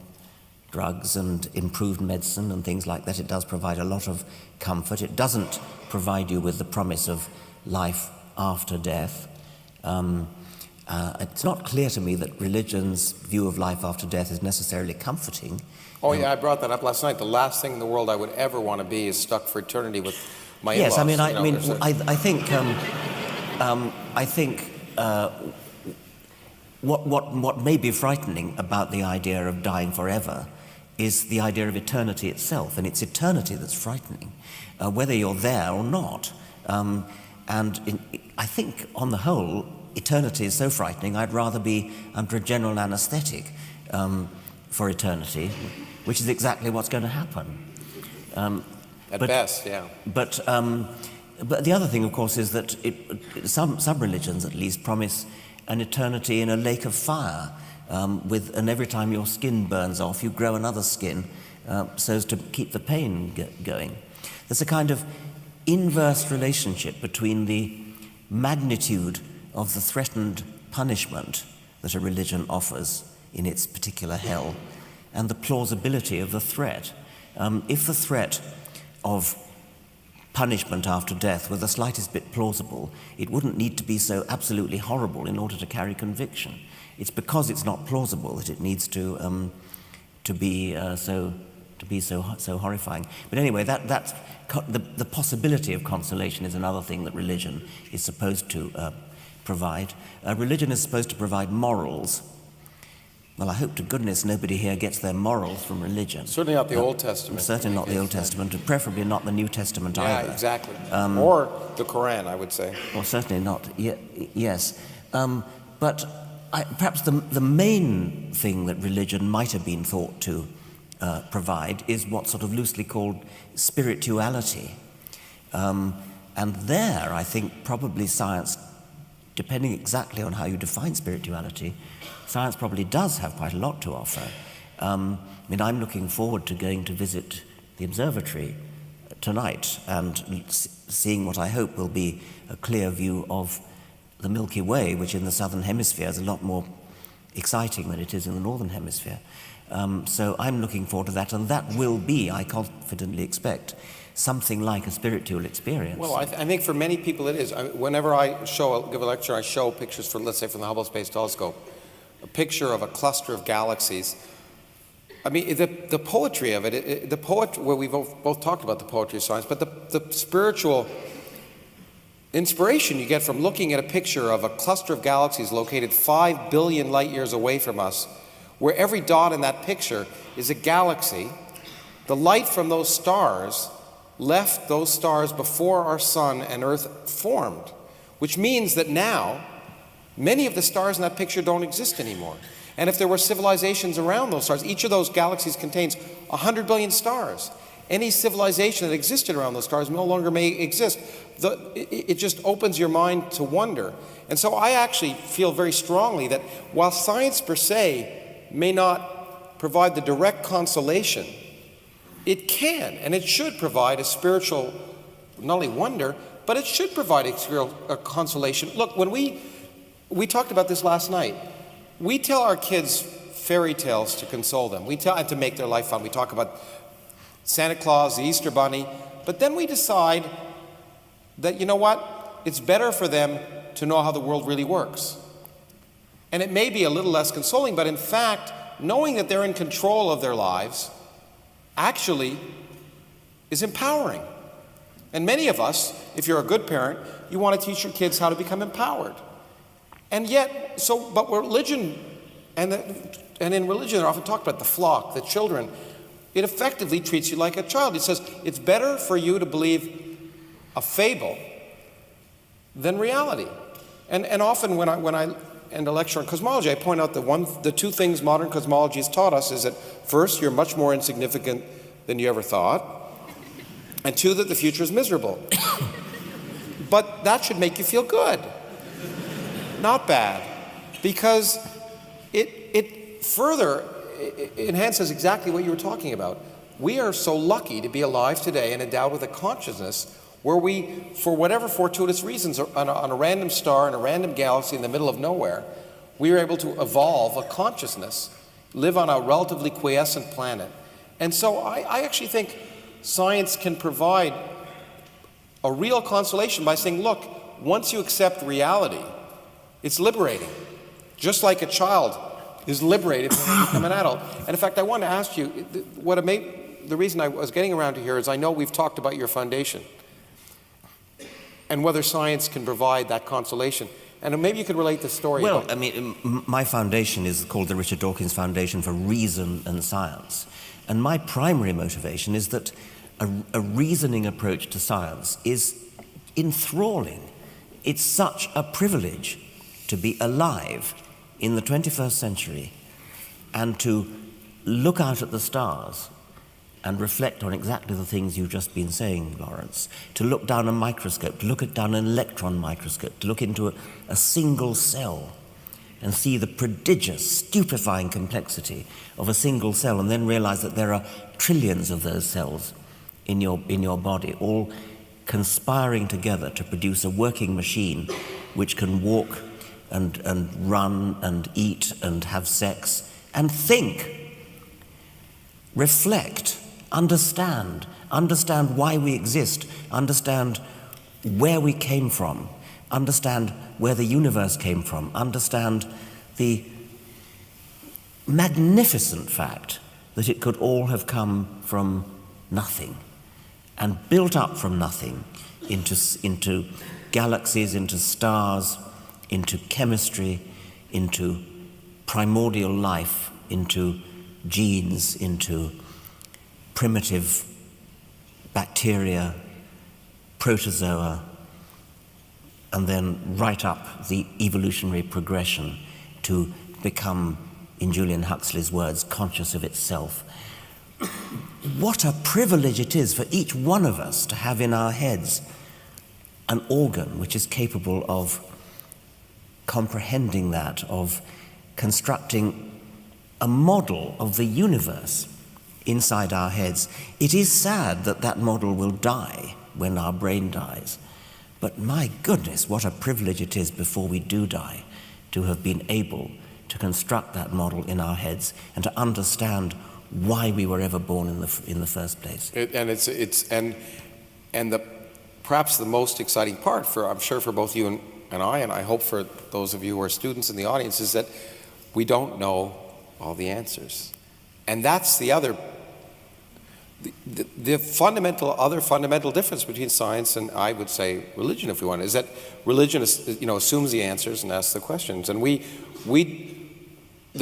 drugs and improved medicine and things like that. It does provide a lot of comfort. It doesn't provide you with the promise of life after death. It's not clear to me that religion's view of life after death is necessarily comforting. Oh, yeah, I brought that up last night. The last thing in the world I would ever want to be is stuck for eternity with my Yes, in-laws. I think what may be frightening about the idea of dying forever is the idea of eternity itself, and it's eternity that's frightening, whether you're there or not. I think, on the whole, eternity is so frightening, I'd rather be under a general anesthetic for eternity, which is exactly what's going to happen. At best, yeah. But the other thing, of course, is that some religions, at least, promise an eternity in a lake of fire, and every time your skin burns off, you grow another skin, so as to keep the pain going. There's a kind of inverse relationship between the magnitude of the threatened punishment that a religion offers in its particular hell and the plausibility of the threat. If the threat of punishment after death were the slightest bit plausible, it wouldn't need to be so absolutely horrible in order to carry conviction. It's because it's not plausible that it needs to be so horrifying. But anyway, the possibility of consolation is another thing that religion is supposed to provide. Religion is supposed to provide morals. Well, I hope to goodness nobody here gets their morals from religion. Certainly not the Old Testament. Certainly not the Old Testament, and preferably not the New Testament either. Yeah, exactly. Or the Quran, I would say. Or certainly not, yes. But perhaps the main thing that religion might have been thought to provide is what's sort of loosely called spirituality. And there, I think, probably science, depending exactly on how you define spirituality, science probably does have quite a lot to offer. I'm looking forward to going to visit the observatory tonight and seeing what I hope will be a clear view of the Milky Way, which in the southern hemisphere is a lot more exciting than it is in the northern hemisphere. So I'm looking forward to that, and that will be, I confidently expect, something like a spiritual experience. Well, I think for many people it is. Whenever I give a lecture, I show pictures let's say, from the Hubble Space Telescope, a picture of a cluster of galaxies. I mean, the poetry of it, well, we've both talked about the poetry of science, but the spiritual inspiration you get from looking at a picture of a cluster of galaxies located 5 billion light years away from us, where every dot in that picture is a galaxy. The light from those stars left those stars before our sun and Earth formed, which means that now many of the stars in that picture don't exist anymore. And if there were civilizations around those stars, each of those galaxies contains 100 billion stars. Any civilization that existed around those stars no longer may exist. It just opens your mind to wonder. And so I actually feel very strongly that while science per se may not provide the direct consolation, it can and it should provide a spiritual, not only wonder, but it should provide a consolation. Look, when we talked about this last night, we tell our kids fairy tales to console them. We tell them to make their life fun. We talk about Santa Claus, the Easter Bunny, but then we decide that, you know what, it's better for them to know how the world really works. And it may be a little less consoling, but in fact, knowing that they're in control of their lives actually is empowering. And many of us, if you're a good parent, you want to teach your kids how to become empowered. And yet, but religion, and in religion they're often talked about the flock, the children, it effectively treats you like a child. It says it's better for you to believe a fable than reality. And often when I end a lecture on cosmology, I point out that the two things modern cosmology has taught us is that first, you're much more insignificant than you ever thought, and two, that the future is miserable. But that should make you feel good, not bad, because it further enhances exactly what you were talking about. We are so lucky to be alive today and endowed with a consciousness where we, for whatever fortuitous reasons, on a random star in a random galaxy in the middle of nowhere, we are able to evolve a consciousness, live on a relatively quiescent planet. And so I actually think science can provide a real consolation by saying, look, once you accept reality, it's liberating. just like a child is liberated when they become an adult. And in fact, I want to ask you, the reason I was getting around to here is I know we've talked about your foundation and whether science can provide that consolation. And maybe you could relate the story. Well, I mean, my foundation is called the Richard Dawkins Foundation for Reason and Science. And my primary motivation is that a reasoning approach to science is enthralling. It's such a privilege to be alive in the 21st century and to look out at the stars and reflect on exactly the things you've just been saying, Lawrence, to look down a microscope, to look down an electron microscope, to look into a single cell and see the prodigious, stupefying complexity of a single cell, and then realize that there are trillions of those cells in your body, all conspiring together to produce a working machine which can walk and run and eat and have sex and think, reflect, understand why we exist, understand where we came from, understand where the universe came from, understand the magnificent fact that it could all have come from nothing and built up from nothing into galaxies, into stars, into chemistry, into primordial life, into genes, into primitive bacteria, protozoa, and then right up the evolutionary progression to become, in Julian Huxley's words, conscious of itself. What a privilege it is for each one of us to have in our heads an organ which is capable of comprehending that, of constructing a model of the universe inside our heads. It is sad that that model will die when our brain dies. But my goodness, what a privilege it is before we do die to have been able to construct that model in our heads and to understand why we were ever born in the first place. Perhaps the most exciting part I'm sure for both you and I hope for those of you who are students in the audience, is that we don't know all the answers. And that's the other fundamental difference between science and, I would say, religion, if we want, is that religion assumes the answers and asks the questions. And the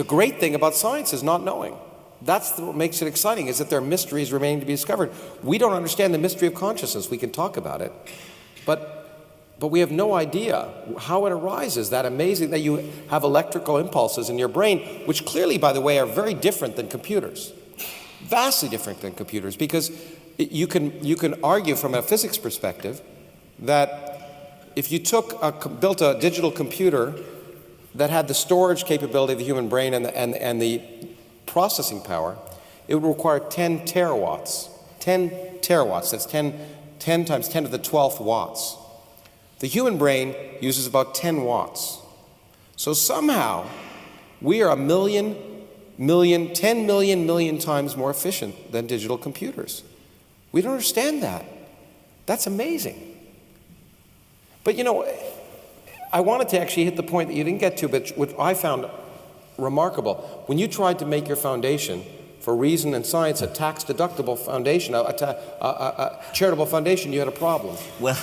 great thing about science is not knowing. That's what makes it exciting, is that there are mysteries remaining to be discovered. We don't understand the mystery of consciousness. We can talk about it, but we have no idea how it arises. That amazing that you have electrical impulses in your brain, which clearly, by the way, are very different than computers. Vastly different than computers, because you can argue from a physics perspective that if you built a digital computer that had the storage capability of the human brain and the processing power, it would require 10 terawatts. 10 terawatts, that's 10 times 10 to the 12th watts. The human brain uses about 10 watts. So somehow, we are 10 million times more efficient than digital computers. We don't understand that. That's amazing. But I wanted to actually hit the point that you didn't get to, but what I found remarkable, when you tried to make your foundation for reason and science a tax-deductible foundation, a charitable foundation, you had a problem. Well,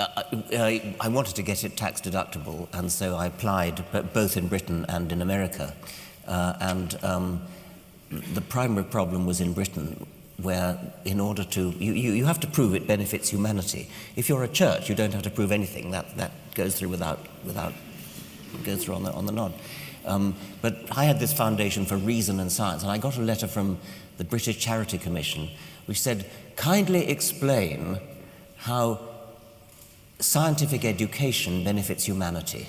I wanted to get it tax-deductible, and so I applied both in Britain and in America. The primary problem was in Britain, where in order to, you have to prove it benefits humanity. If you're a church, you don't have to prove anything. That goes through goes through on the nod. But I had this foundation for reason and science, and I got a letter from the British Charity Commission which said, kindly explain how scientific education benefits humanity.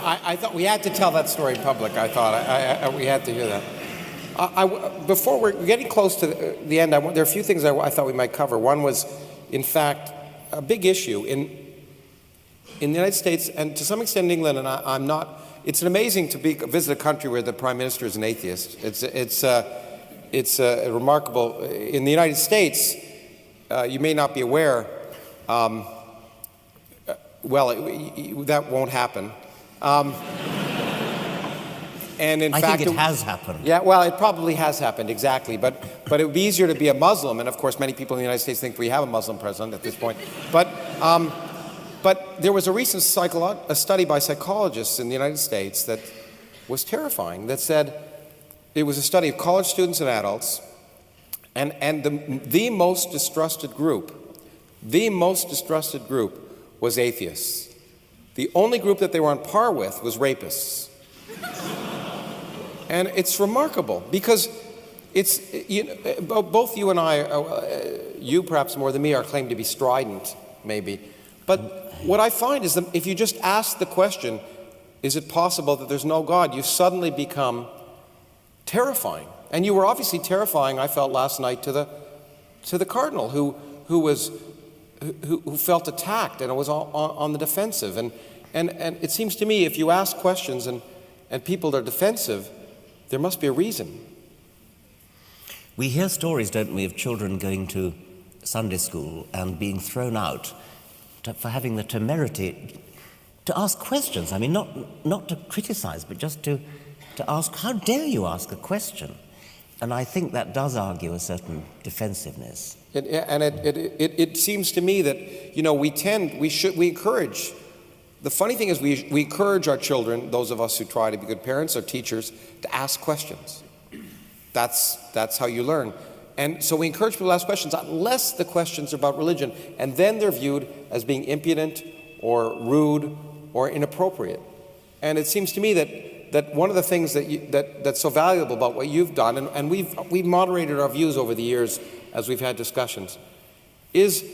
I thought we had to tell that story in public. I thought we had to hear that. Before we're getting close to the end, there are a few things I thought we might cover. One was, in fact, a big issue in the United States, and to some extent in England, and I'm not, it's amazing to visit a country where the Prime Minister is an atheist. It's remarkable. In the United States, you may not be aware, Well, that won't happen. And in I fact, think it has happened. Yeah, well, it probably has happened, exactly. But it would be easier to be a Muslim, and of course many people in the United States think we have a Muslim president at this point. But there was a recent a study by psychologists in the United States that was terrifying, that said, it was a study of college students and adults, and the most distrusted group was atheists. The only group that they were on par with was rapists. And it's remarkable because it's, both you and I, you perhaps more than me, are claimed to be strident, maybe. But what I find is that if you just ask the question, is it possible that there's no God, you suddenly become terrifying. And you were obviously terrifying, I felt last night, to the Cardinal, who felt attacked and was on the defensive. And it seems to me if you ask questions and people are defensive, there must be a reason. We hear stories, don't we, of children going to Sunday school and being thrown out for having the temerity to ask questions. I mean, not to criticize, but just to ask, how dare you ask a question? And I think that does argue a certain defensiveness. It seems to me that, we encourage. The funny thing is we encourage our children, those of us who try to be good parents or teachers, to ask questions. That's how you learn. And so we encourage people to ask questions unless the questions are about religion, and then they're viewed as being impudent or rude or inappropriate. And it seems to me that one of the things that's so valuable about what you've done, and we've moderated our views over the years as we've had discussions, is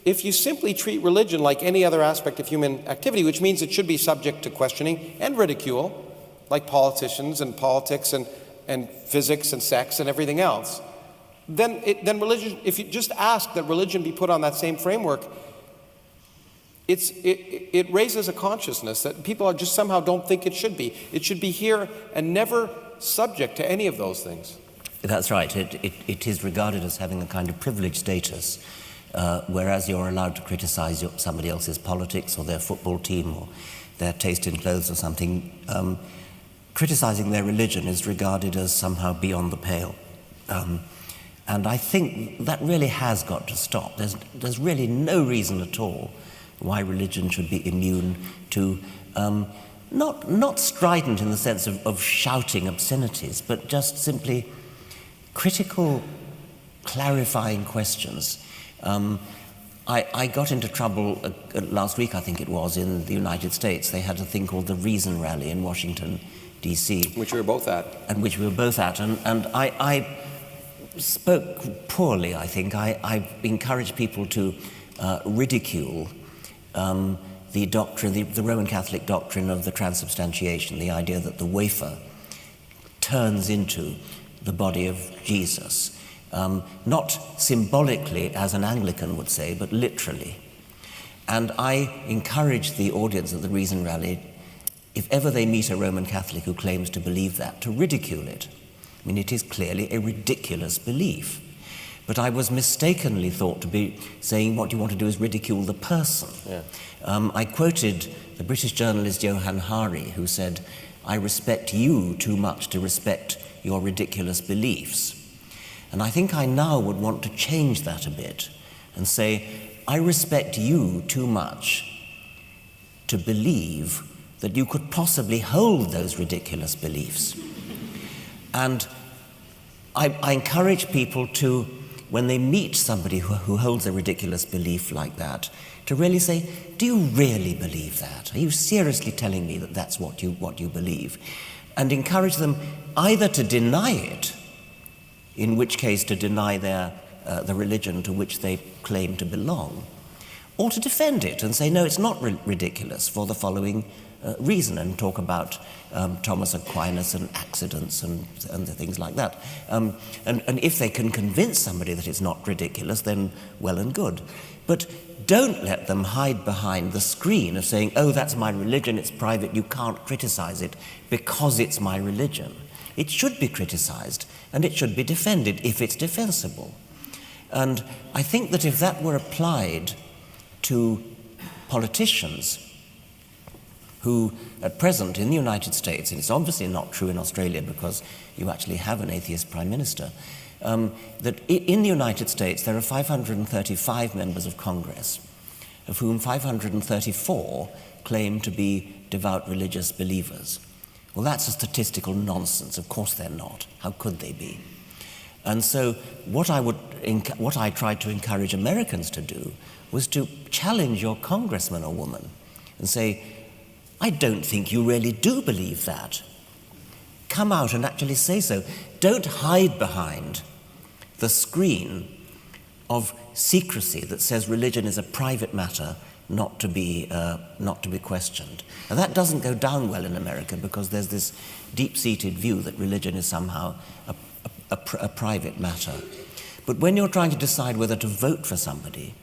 if you simply treat religion like any other aspect of human activity, which means it should be subject to questioning and ridicule, like politicians and politics and physics and sex and everything else, then religion, if you just ask that religion be put on that same framework, it raises a consciousness that people just somehow don't think it should be. It should be here and never subject to any of those things. That's right. It is regarded as having a kind of privileged status, whereas you're allowed to criticize somebody else's politics or their football team or their taste in clothes or something. Criticizing their religion is regarded as somehow beyond the pale. And I think that really has got to stop. There's really no reason at all why religion should be immune to, not strident in the sense of shouting obscenities, but just simply critical, clarifying questions. I got into trouble last week, I think it was, in the United States. They had a thing called the Reason Rally in Washington, D.C. Which we were both at. And which we were both at. And I spoke poorly, I think. I encouraged people to ridicule the doctrine, the Roman Catholic doctrine of the transubstantiation, the idea that the wafer turns into the body of Jesus. Not symbolically, as an Anglican would say, but literally. And I encourage the audience at the Reason Rally, if ever they meet a Roman Catholic who claims to believe that, to ridicule it. I mean, it is clearly a ridiculous belief. But I was mistakenly thought to be saying what you want to do is ridicule the person. Yeah. I quoted the British journalist Johann Hari, who said, "I respect you too much to respect your ridiculous beliefs." And I think I now would want to change that a bit and say, I respect you too much to believe that you could possibly hold those ridiculous beliefs. And I encourage people to, when they meet somebody who holds a ridiculous belief like that, to really say, do you really believe that? Are you seriously telling me that that's what you believe? And encourage them either to deny it, in which case to deny the religion to which they claim to belong, or to defend it and say, no, it's not ridiculous for the following reason, and talk about Thomas Aquinas and accidents and things like that. And if they can convince somebody that it's not ridiculous, then well and good. But don't let them hide behind the screen of saying, oh, that's my religion, it's private, you can't criticize it because it's my religion. It should be criticized, and it should be defended if it's defensible. And I think that if that were applied to politicians who, at present in the United States, and it's obviously not true in Australia because you actually have an atheist prime minister, that in the United States there are 535 members of Congress, of whom 534 claim to be devout religious believers. Well, that's a statistical nonsense. Of course they're not. How could they be? And so what I tried to encourage Americans to do was to challenge your congressman or woman and say, I don't think you really do believe that. Come out and actually say so. Don't hide behind the screen of secrecy that says religion is a private matter not to be questioned. And that doesn't go down well in America because there's this deep-seated view that religion is somehow a private matter. But when you're trying to decide whether to vote for somebody,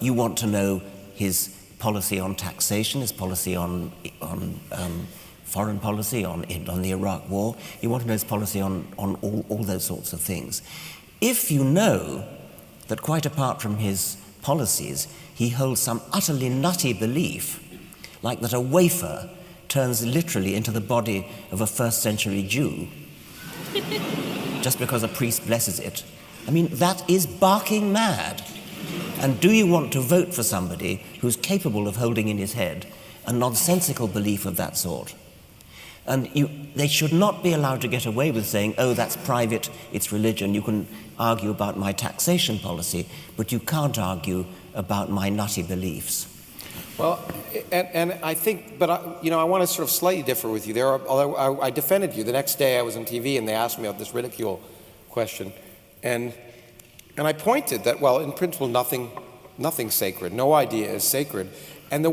you want to know his policy on taxation, his policy on foreign policy, on the Iraq War. You want to know his policy on all those sorts of things. If you know that quite apart from his policies, he holds some utterly nutty belief, like that a wafer turns literally into the body of a first-century Jew, just because a priest blesses it. I mean, that is barking mad. And do you want to vote for somebody who's capable of holding in his head a nonsensical belief of that sort? And they should not be allowed to get away with saying, oh, that's private, it's religion. You can argue about my taxation policy, but you can't argue about my nutty beliefs. Well, and I think, but I want to sort of slightly differ with you there. Although I defended you the next day, I was on TV and they asked me about this ridicule question, and I pointed that, well, in principle, nothing's sacred. No idea is sacred, and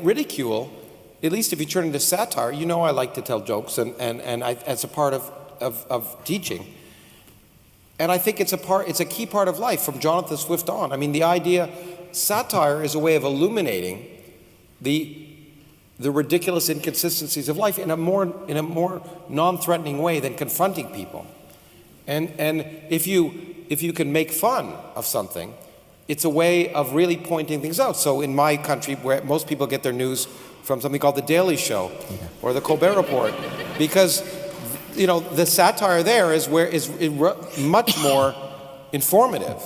ridicule, at least if you turn into satire, I like to tell jokes, and as a part of teaching. And I think it's a key part of life from Jonathan Swift on. I mean, the idea, satire is a way of illuminating the ridiculous inconsistencies of life in a more non-threatening way than confronting people. And if you can make fun of something, it's a way of really pointing things out. So in my country, where most people get their news from something called The Daily Show or The Colbert Report, because the satire there is much more informative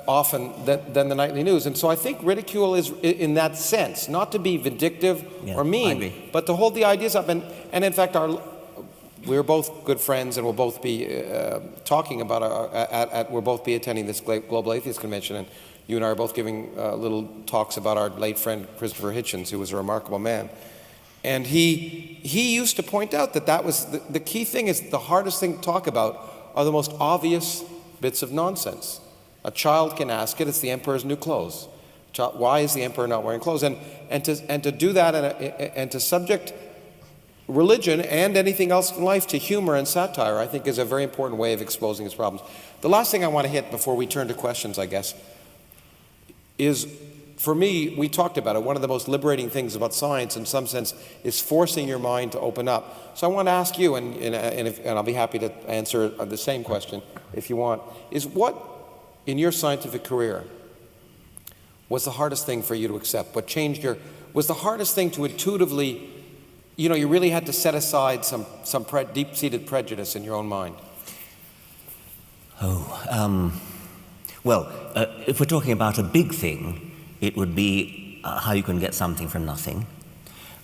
often than the nightly news. And so I think ridicule is in that sense, not to be vindictive or mean, but to hold the ideas up. And in fact, we're both good friends, and we'll both be talking about we'll both be attending this Global Atheist Convention, and you and I are both giving little talks about our late friend Christopher Hitchens, who was a remarkable man. And he used to point out that was the key thing is the hardest thing to talk about are the most obvious bits of nonsense. A child can ask it, it's the emperor's new clothes. Why is the emperor not wearing clothes? And to do that and to subject religion and anything else in life to humor and satire, I think is a very important way of exposing its problems. The last thing I want to hit before we turn to questions, I guess, is, for me, we talked about it, one of the most liberating things about science in some sense is forcing your mind to open up. So I want to ask you, and I'll be happy to answer the same question if you want, is what in your scientific career was the hardest thing for you to accept? What was the hardest thing to intuitively, you really had to set aside some deep-seated prejudice in your own mind? If we're talking about a big thing, it would be how you can get something from nothing,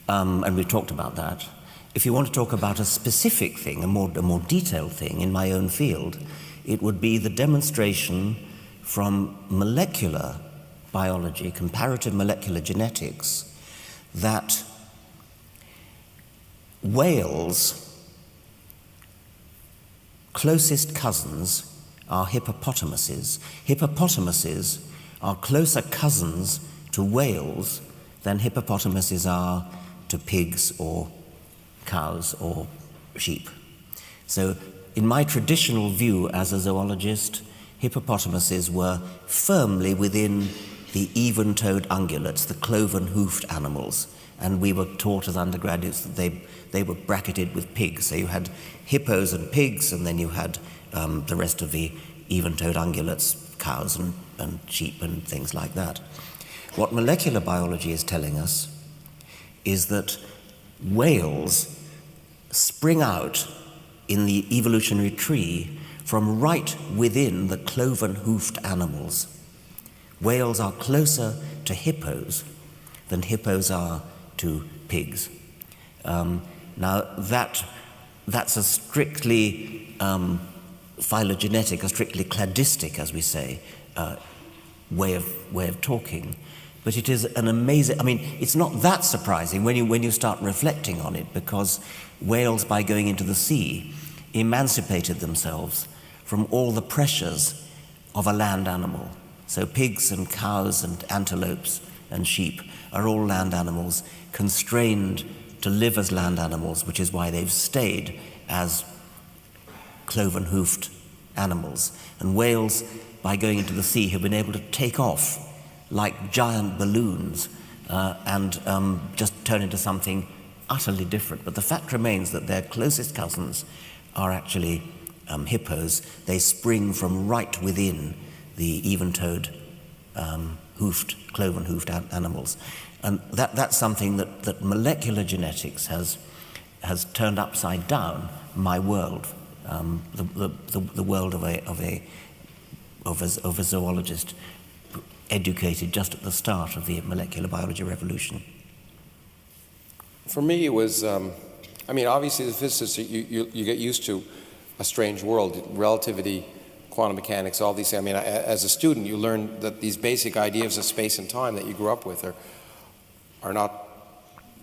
and we've talked about that. If you want to talk about a specific thing, a more detailed thing in my own field, it would be the demonstration from molecular biology, comparative molecular genetics, that whales' closest cousins are hippopotamuses. Hippopotamuses are closer cousins to whales than hippopotamuses are to pigs or cows or sheep. So in my traditional view as a zoologist, hippopotamuses were firmly within the even-toed ungulates, the cloven-hoofed animals, and we were taught as undergraduates that they were bracketed with pigs. So you had hippos and pigs, and then you had the rest of the even-toed ungulates, cows and sheep and things like that. What molecular biology is telling us is that whales spring out in the evolutionary tree from right within the cloven-hoofed animals. Whales are closer to hippos than hippos are to pigs. Now that's a strictly phylogenetic, a strictly cladistic, as we say, way of talking. But it is an amazing, I mean, it's not that surprising when you start reflecting on it, because whales, by going into the sea, emancipated themselves from all the pressures of a land animal. So pigs and cows and antelopes and sheep are all land animals, constrained to live as land animals, which is why they've stayed as cloven-hoofed animals. And whales, by going into the sea, have been able to take off like giant balloons and just turn into something utterly different. But the fact remains that their closest cousins are actually hippos. They spring from right within the even-toed, cloven-hoofed animals. And that's something that molecular genetics has turned upside down my world, the world of a zoologist educated just at the start of the molecular biology revolution. For me, it was, obviously as a physicist, you get used to a strange world, relativity, quantum mechanics, all these things. I mean, as a student, you learn that these basic ideas of space and time that you grew up with are not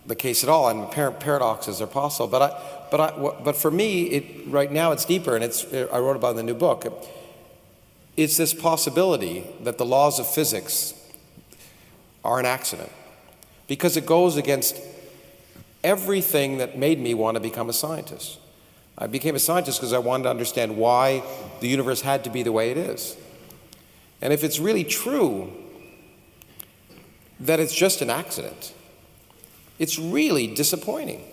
the case at all, and paradoxes are possible. But for me, right now it's deeper, and I wrote about it in the new book. It's this possibility that the laws of physics are an accident, because it goes against everything that made me want to become a scientist. I became a scientist because I wanted to understand why the universe had to be the way it is. And if it's really true that it's just an accident, it's really disappointing.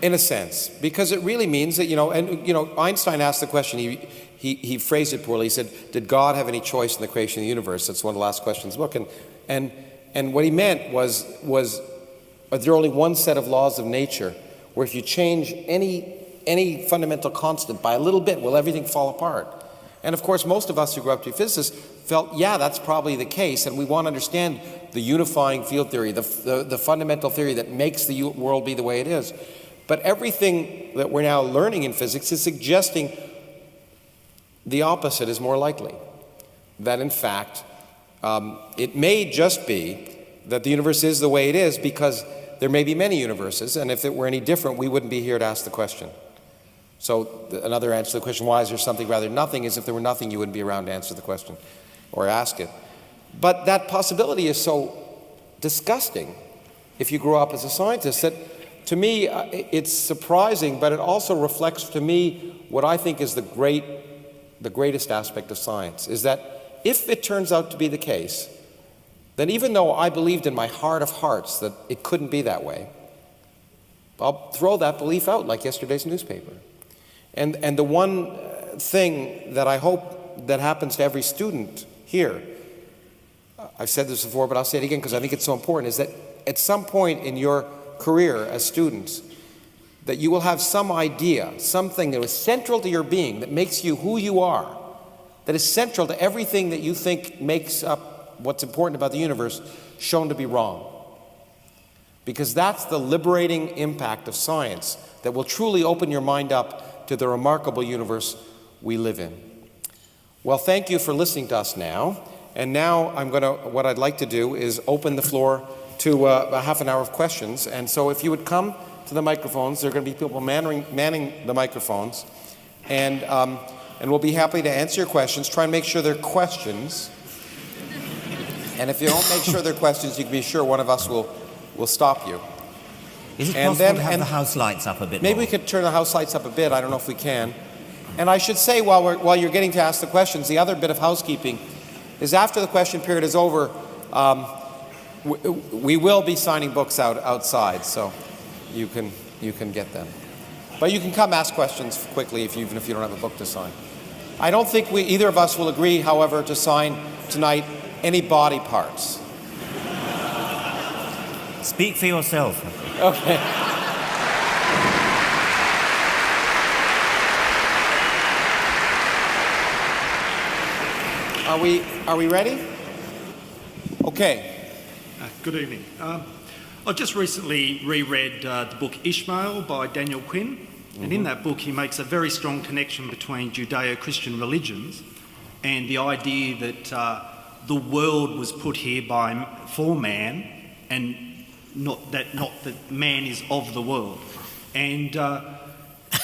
In a sense, because it really means that, Einstein asked the question, he phrased it poorly. He said, did God have any choice in the creation of the universe? That's one of the last questions in the book. And what he meant was there only one set of laws of nature where if you change any fundamental constant by a little bit, will everything fall apart? And of course, most of us who grew up to be physicists felt, yeah, that's probably the case, and we want to understand the unifying field theory, the fundamental theory that makes the world be the way it is. But everything that we're now learning in physics is suggesting the opposite is more likely. That in fact, it may just be that the universe is the way it is because there may be many universes, and if it were any different, we wouldn't be here to ask the question. So another answer to the question, why is there something rather than nothing, is if there were nothing, you wouldn't be around to answer the question or ask it. But that possibility is so disgusting if you grow up as a scientist that, to me, it's surprising, but it also reflects to me what I think is the greatest aspect of science, is that if it turns out to be the case, then even though I believed in my heart of hearts that it couldn't be that way, I'll throw that belief out like yesterday's newspaper. And the one thing that I hope that happens to every student here, I've said this before, but I'll say it again because I think it's so important, is that at some point in your career as students, that you will have some idea, something that is central to your being, that makes you who you are, that is central to everything that you think makes up what's important about the universe, shown to be wrong. Because that's the liberating impact of science that will truly open your mind up to the remarkable universe we live in. Well, thank you for listening to us now. And now what I'd like to do is open the floor to a half an hour of questions. And so if you would come to the microphones, there are going to be people manning the microphones. And we'll be happy to answer your questions. Try and make sure they're questions. And if you don't make sure they're questions, you can be sure one of us will stop you. Is it possible to have the house lights up a bit Maybe more? we could turn the house lights up a bit. I don't know if we can. And I should say, while you're getting to ask the questions, the other bit of housekeeping is after the question period is over, we will be signing books outside, so you can get them. But you can come ask questions quickly even if you don't have a book to sign. I don't think either of us will agree, however, to sign tonight any body parts. Speak for yourself. Okay. Are we ready? Okay. Good evening. I just recently reread the book Ishmael by Daniel Quinn, and in that book he makes a very strong connection between Judeo-Christian religions and the idea that the world was put here for man, and not that man is of the world. And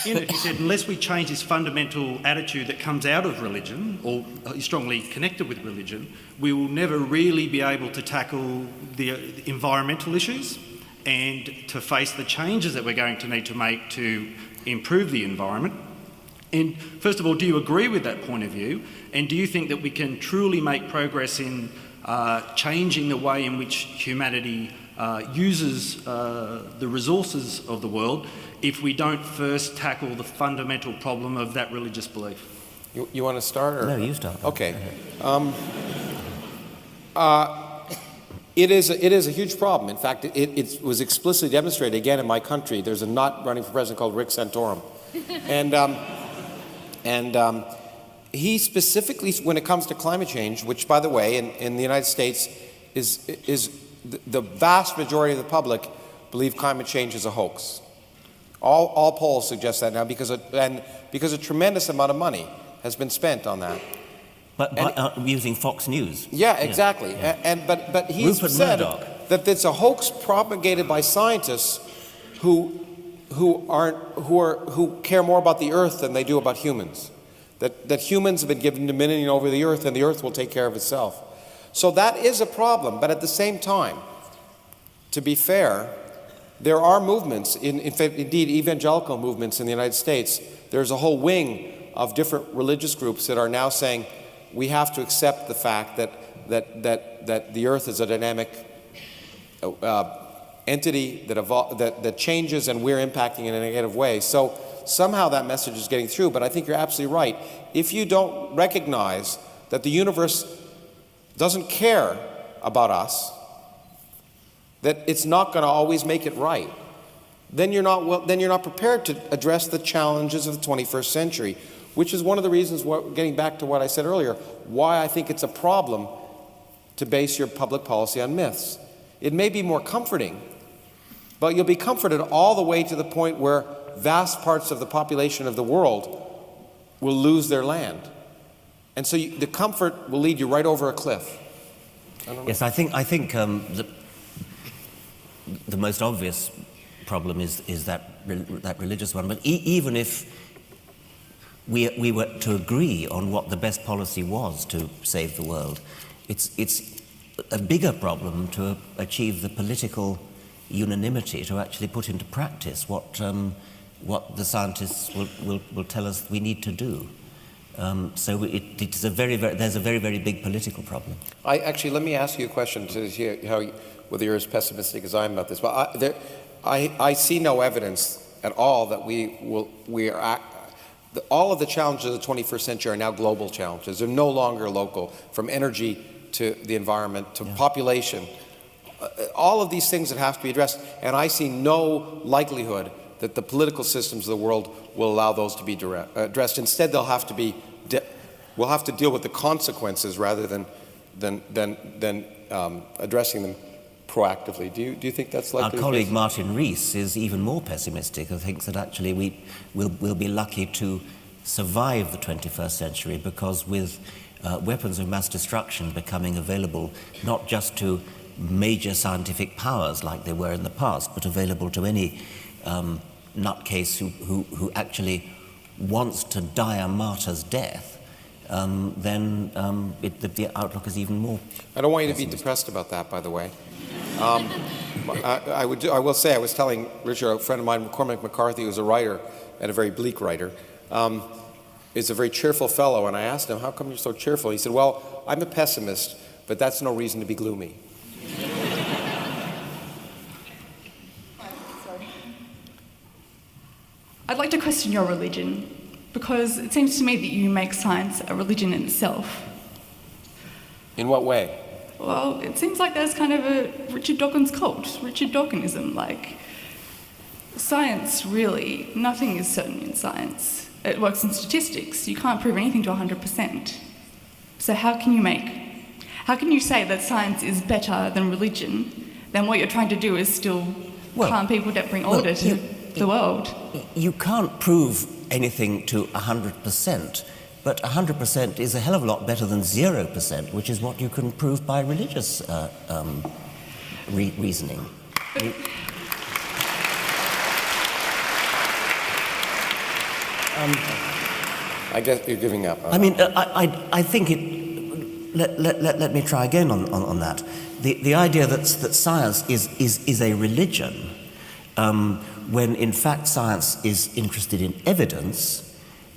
in it he said, unless we change this fundamental attitude that comes out of religion, or is strongly connected with religion, we will never really be able to tackle the environmental issues and to face the changes that we're going to need to make to improve the environment. And first of all, do you agree with that point of view? And do you think that we can truly make progress in changing the way in which humanity uses the resources of the world if we don't first tackle the fundamental problem of that religious belief? You want to start? Or? No, you start. Okay. It is a huge problem. In fact, it was explicitly demonstrated again in my country. There's a nut running for president called Rick Santorum. And he specifically, when it comes to climate change, which, by the way, in the United States is the vast majority of the public believe climate change is a hoax. All polls suggest that now because a tremendous amount of money has been spent on that. But using Fox News. Yeah, exactly. Yeah. But he's Rupert said Murdoch. that it's a hoax propagated by scientists who care more about the Earth than they do about humans. That humans have been given dominion over the Earth, and the Earth will take care of itself. So that is a problem. But at the same time, to be fair, there are movements, indeed evangelical movements in the United States. There's a whole wing of different religious groups that are now saying we have to accept the fact that the Earth is a dynamic entity that changes, and we're impacting in a negative way. So somehow that message is getting through, but I think you're absolutely right. If you don't recognize that the universe doesn't care about us, that it's not going to always make it right, then you're not prepared to address the challenges of the 21st century, which is one of the reasons, getting back to what I said earlier, why I think it's a problem to base your public policy on myths. It may be more comforting, but you'll be comforted all the way to the point where vast parts of the population of the world will lose their land. And so the comfort will lead you right over a cliff. Yes, I think the most obvious problem is that religious one. But even if we were to agree on what the best policy was to save the world, it's a bigger problem to achieve the political unanimity to actually put into practice what the scientists will tell us we need to do. So there's a very, very big political problem. Let me ask you a question to hear whether you're as pessimistic as I am about this. But I see no evidence at all that all of the challenges of the 21st century are now global challenges. They're no longer local, from energy to the environment to population. All of these things that have to be addressed, and I see no likelihood that the political systems of the world will allow those to be addressed. Instead, we'll have to deal with the consequences rather than addressing them proactively. Do you think that's likely? Our colleague Martin Rees is even more pessimistic and thinks that actually we'll be lucky to survive the 21st century because with weapons of mass destruction becoming available not just to major scientific powers like they were in the past, but available to any nutcase who actually wants to die a martyr's death, then the outlook is even more. I don't want you to be depressed about that, by the way. I will say, I was telling Richard, a friend of mine, Cormac McCarthy, who's a writer and a very bleak writer, is a very cheerful fellow, and I asked him, how come you're so cheerful? He said, well, I'm a pessimist, but that's no reason to be gloomy. I'd like to question your religion, because it seems to me that you make science a religion in itself. In what way? Well, it seems like there's kind of a Richard Dawkins cult, Richard Dawkinism. Like, science, really, nothing is certain in science. It works in statistics. You can't prove anything to 100%. So how can you say that science is better than religion, then what you're trying to do is still harm people that bring order to the world? You can't prove anything to 100%, but 100% is a hell of a lot better than 0%, which is what you can prove by religious reasoning. I guess you're giving up. I mean, I think it. Let me try again on that. The idea that science is a religion, when in fact science is interested in evidence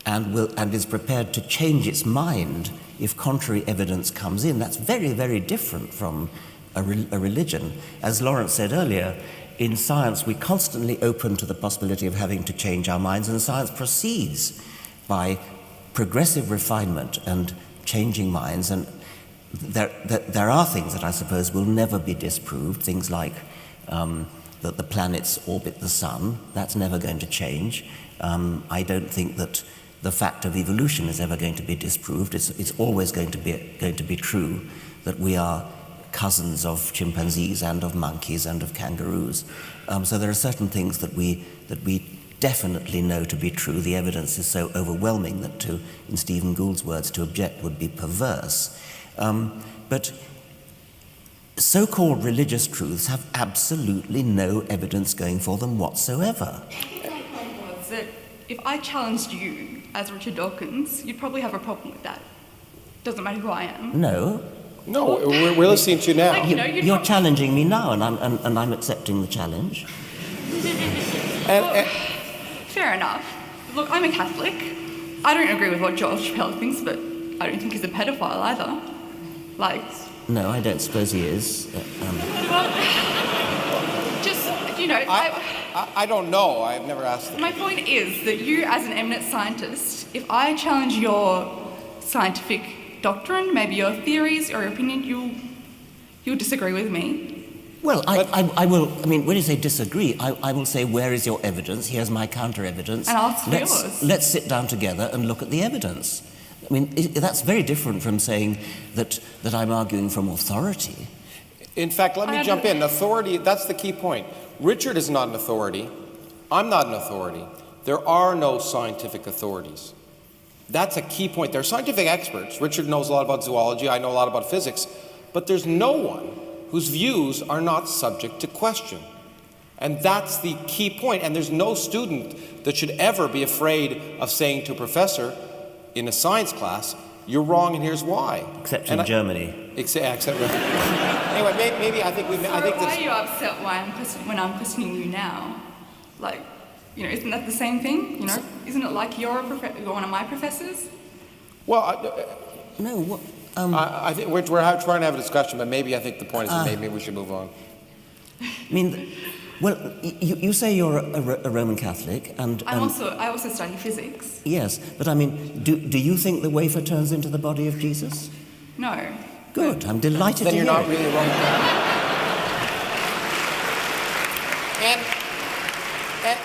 and is prepared to change its mind if contrary evidence comes in, that's very, very different from a religion. As Lawrence said earlier, in science we're constantly open to the possibility of having to change our minds, and science proceeds by progressive refinement and changing minds. And there are things that I suppose will never be disproved, things like that the planets orbit the sun. That's never going to change. I don't think that the fact of evolution is ever going to be disproved. It's always going to be true that we are cousins of chimpanzees and of monkeys and of kangaroos. So there are certain things that we definitely know to be true. The evidence is so overwhelming that in Stephen Gould's words, to object would be perverse. But so-called religious truths have absolutely no evidence going for them whatsoever. Was that if I challenged you as Richard Dawkins, you'd probably have a problem with that. Doesn't matter who I am. No. No, we're listening to you now. Like, You're challenging me now, and I'm accepting the challenge. Fair enough. Look, I'm a Catholic. I don't agree with what George Chappelle thinks, but I don't think he's a pedophile either. Like... No, I don't suppose he is. Well, just, I don't know. I've never asked them. My point is that you, as an eminent scientist, if I challenge your scientific doctrine, maybe your theories or your opinion, you'll disagree with me. Well, I will. I mean, when you say disagree, I will say, where is your evidence? Here's my counter-evidence. And ask for yours. Let's sit down together and look at the evidence. I mean, that's very different from saying that I'm arguing from authority. In fact, let me jump in. Authority, that's the key point. Richard is not an authority. I'm not an authority. There are no scientific authorities. That's a key point. There are scientific experts. Richard knows a lot about zoology. I know a lot about physics. But there's no one whose views are not subject to question. And that's the key point. And there's no student that should ever be afraid of saying to a professor in a science class, you're wrong and here's why. Except in Germany. Except anyway, maybe I think why are you upset when I'm questioning you now? Like, isn't that the same thing? Isn't it like you're one of my professors? Well, no. What? I think we're trying to have a discussion, but maybe I think the point is that maybe we should move on. I mean, well, you say you're a Roman Catholic, and I also study physics. Yes, but I mean, do you think the wafer turns into the body of Jesus? No. Good. I'm delighted then to hear. Then you're not really a Roman Catholic.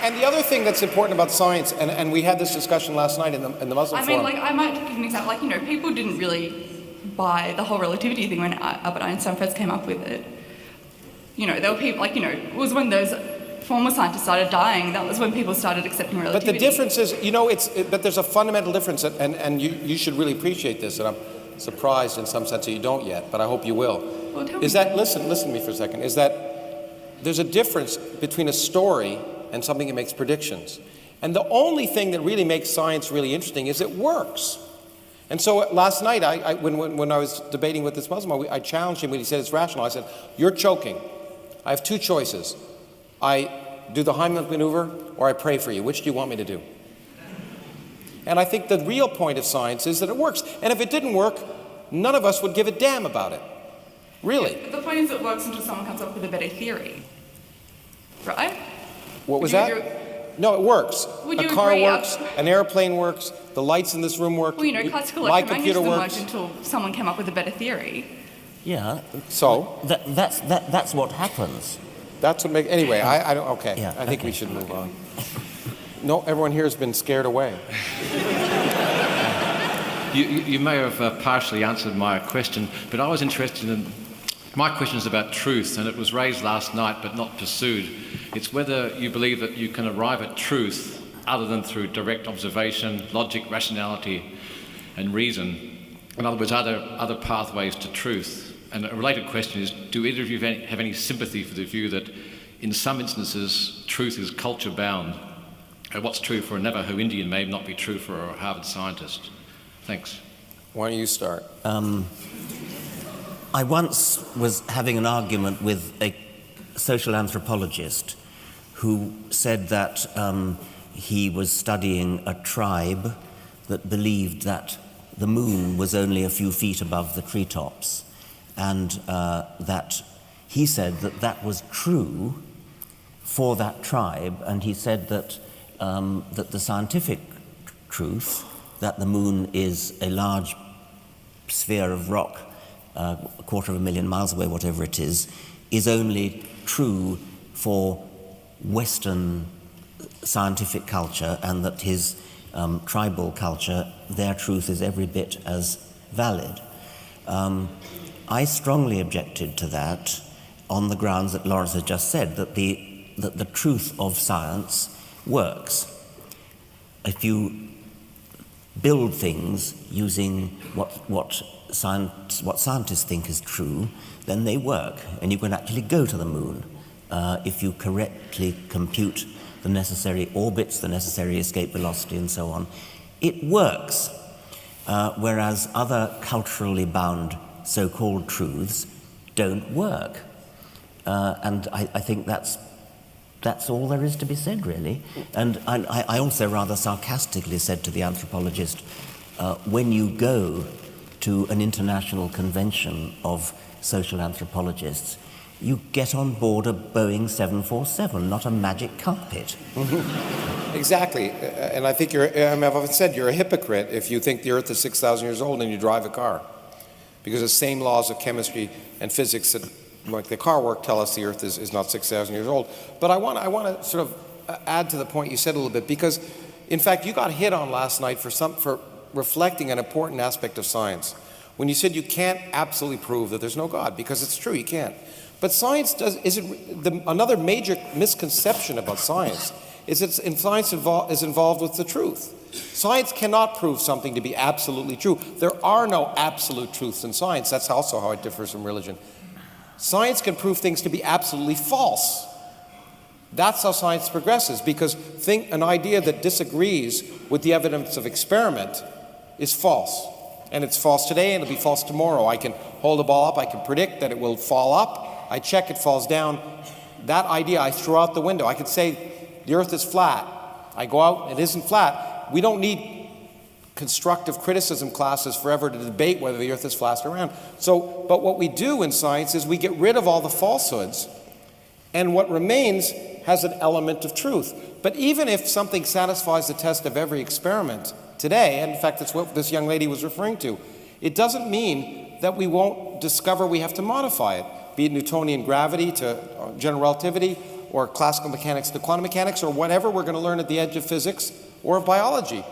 And the other thing that's important about science, and we had this discussion last night in the Muslim Forum. I might give an example. People didn't really buy the whole relativity thing when Albert Einstein first came up with it. There were people, it was when those former scientists started dying, that was when people started accepting relativity. But the difference is, but there's a fundamental difference, and you should really appreciate this, and I'm surprised in some sense that you don't yet, but I hope you will. Well, tell me. Listen to me for a second, is that there's a difference between a story and something that makes predictions. And the only thing that really makes science really interesting is it works. And so last night, when I was debating with this Muslim, I challenged him when he said it's rational. I said, you're choking. I have two choices. I do the Heimlich maneuver or I pray for you. Which do you want me to do? And I think the real point of science is that it works. And if it didn't work, none of us would give a damn about it. Really. Yeah, the point is it works until someone comes up with a better theory. Right? What was that? No, it works. A car works, an airplane works, the lights in this room work, Well, classical my electromagnetism computer works. worked until someone came up with a better theory. Yeah. So That's what happens. that's what makes. Anyway, I don't. Okay. Yeah, I think okay. we should move on. No, everyone here has been scared away. You may have partially answered my question, but I was interested in. My question is about truth, and it was raised last night but not pursued. It's whether you believe that you can arrive at truth other than through direct observation, logic, rationality, and reason. In other words, are there other pathways to truth? And a related question is, do either of you have any sympathy for the view that in some instances truth is culture-bound? What's true for a Navajo Indian may not be true for a Harvard scientist. Thanks. Why don't you start? I once was having an argument with a social anthropologist who said that he was studying a tribe that believed that the moon was only a few feet above the treetops, and that he said that that was true for that tribe, and he said that that the scientific truth, that the moon is a large sphere of rock, a 250,000 miles away, whatever it is only true for Western scientific culture, and that his tribal culture, their truth is every bit as valid. I strongly objected to that on the grounds that Lawrence has just said, that the truth of science works. If you build things using what scientists think is true, then they work, and you can actually go to the moon if you correctly compute the necessary orbits, the necessary escape velocity, and so on. It works, whereas other culturally bound so-called truths don't work. And I think that's all there is to be said, really. And I also rather sarcastically said to the anthropologist, when you go to an international convention of social anthropologists, you get on board a Boeing 747, not a magic carpet. Exactly, and I think I've often said you're a hypocrite if you think the Earth is 6,000 years old and you drive a car, because the same laws of chemistry and physics that make the car work tell us the Earth is not 6,000 years old. But I want to sort of add to the point you said a little bit, because in fact you got hit on last night for reflecting an important aspect of science when you said you can't absolutely prove that there's no God, because it's true, you can't. But science another major misconception about science is that science is involved with the truth. Science cannot prove something to be absolutely true. There are no absolute truths in science. That's also how it differs from religion. Science can prove things to be absolutely false. That's how science progresses, because an idea that disagrees with the evidence of experiment is false. And it's false today, and it'll be false tomorrow. I can hold a ball up, I can predict that it will fall up, I check it falls down. That idea I throw out the window. I could say the Earth is flat. I go out, it isn't flat. We don't need constructive criticism classes forever to debate whether the Earth is flat or round. But what we do in science is we get rid of all the falsehoods, and what remains has an element of truth. But even if something satisfies the test of every experiment today, and in fact that's what this young lady was referring to, it doesn't mean that we won't discover we have to modify it, be it Newtonian gravity to general relativity, or classical mechanics to quantum mechanics, or whatever we're going to learn at the edge of physics or of biology.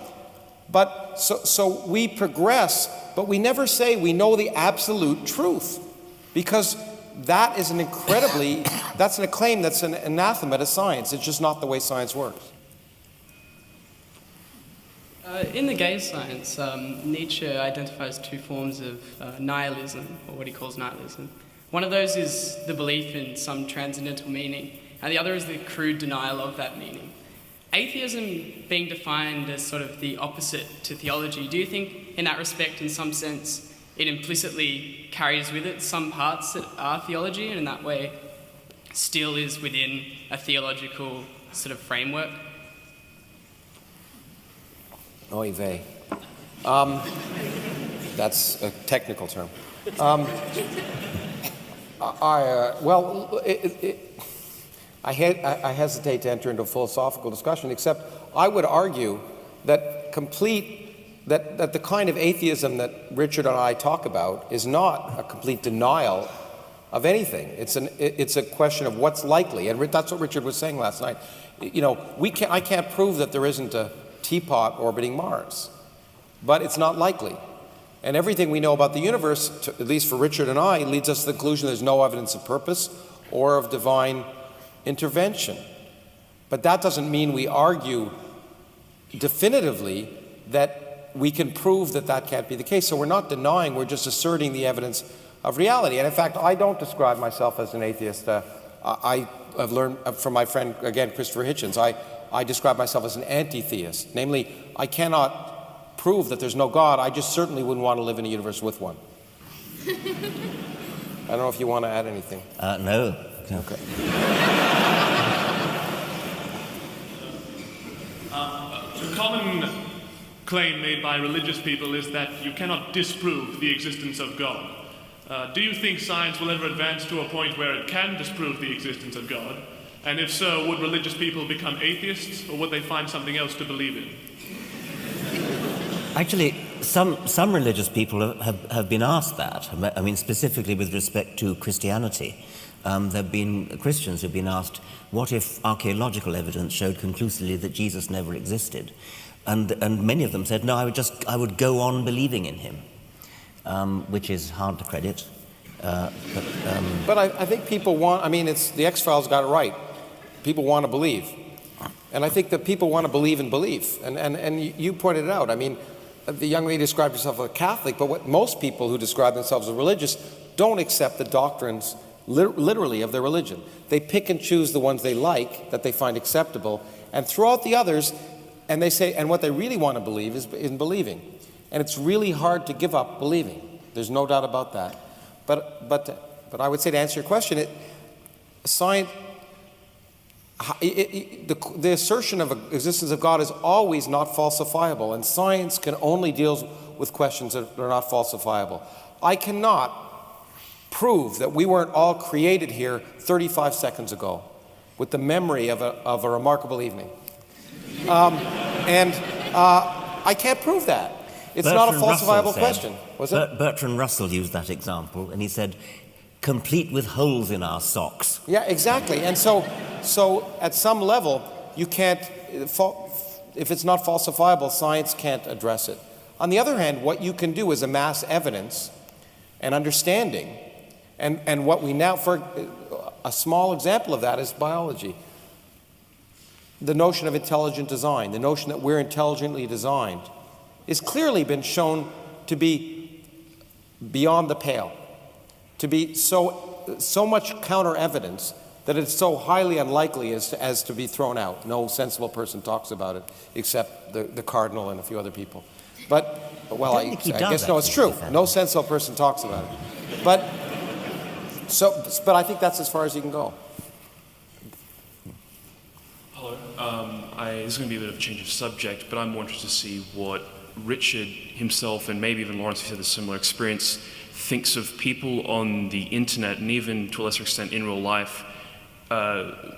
But so we progress, but we never say we know the absolute truth, because that is that's a claim that's an anathema to science. It's just not the way science works. In the gay science, Nietzsche identifies two forms of nihilism, or what he calls nihilism. One of those is the belief in some transcendental meaning, and the other is the crude denial of that meaning. Atheism being defined as sort of the opposite to theology, do you think in that respect, in some sense, it implicitly carries with it some parts that are theology, and in that way still is within a theological sort of framework? Oy vey. That's a technical term. I hesitate to enter into a philosophical discussion, except I would argue that that the kind of atheism that Richard and I talk about is not a complete denial of anything. It's a question of what's likely, and that's what Richard was saying last night. You know, I can't prove that there isn't a teapot orbiting Mars, but it's not likely. And everything we know about the universe, at least for Richard and I, leads us to the conclusion there's no evidence of purpose or of divine intervention. But that doesn't mean we argue definitively that we can prove that that can't be the case. So we're not denying, we're just asserting the evidence of reality. And in fact, I don't describe myself as an atheist. I have learned from my friend, again, Christopher Hitchens, I describe myself as an anti-theist. Namely, I cannot prove that there's no God. I just certainly wouldn't want to live in a universe with one. I don't know if you want to add anything. No. Okay. A common claim made by religious people is that you cannot disprove the existence of God. Do you think science will ever advance to a point where it can disprove the existence of God? And if so, would religious people become atheists, or would they find something else to believe in? Actually, some religious people have been asked that. I mean, specifically with respect to Christianity. There have been Christians who've been asked, what if archaeological evidence showed conclusively that Jesus never existed? And many of them said, no, I would go on believing in him, which is hard to credit. But I think people want, I mean, the X-Files got it right. People want to believe. And I think that people want to believe in belief. And you pointed it out. I mean, the young lady described herself as a Catholic, but what most people who describe themselves as religious don't accept the doctrines literally of their religion. They pick and choose the ones they like, that they find acceptable, and throw out the others, and they say, and what they really want to believe is in believing. And it's really hard to give up believing. There's no doubt about that. But I would say, to answer your question, the assertion of existence of God is always not falsifiable, and science can only deal with questions that are not falsifiable. I cannot prove that we weren't all created here 35 seconds ago with the memory of a remarkable evening. I can't prove that. It's not a falsifiable question. Was it? Bertrand Russell used that example, and he said, complete with holes in our socks. Yeah, exactly. And so at some level, you can't, if it's not falsifiable, science can't address it. On the other hand, what you can do is amass evidence and understanding. And what we now, for a small example of that is biology. The notion of intelligent design, the notion that we're intelligently designed, is clearly been shown to be beyond the pale, to be so much counter evidence that it's so highly unlikely as to be thrown out. No sensible person talks about it except the cardinal and a few other people. But, well, I guess no, it's true. No sensible person talks about it. But I think that's as far as you can go. Hello. This is going to be a bit of a change of subject, but I'm more interested to see what Richard himself, and maybe even Lawrence, who's had a similar experience, thinks of people on the internet, and even to a lesser extent in real life,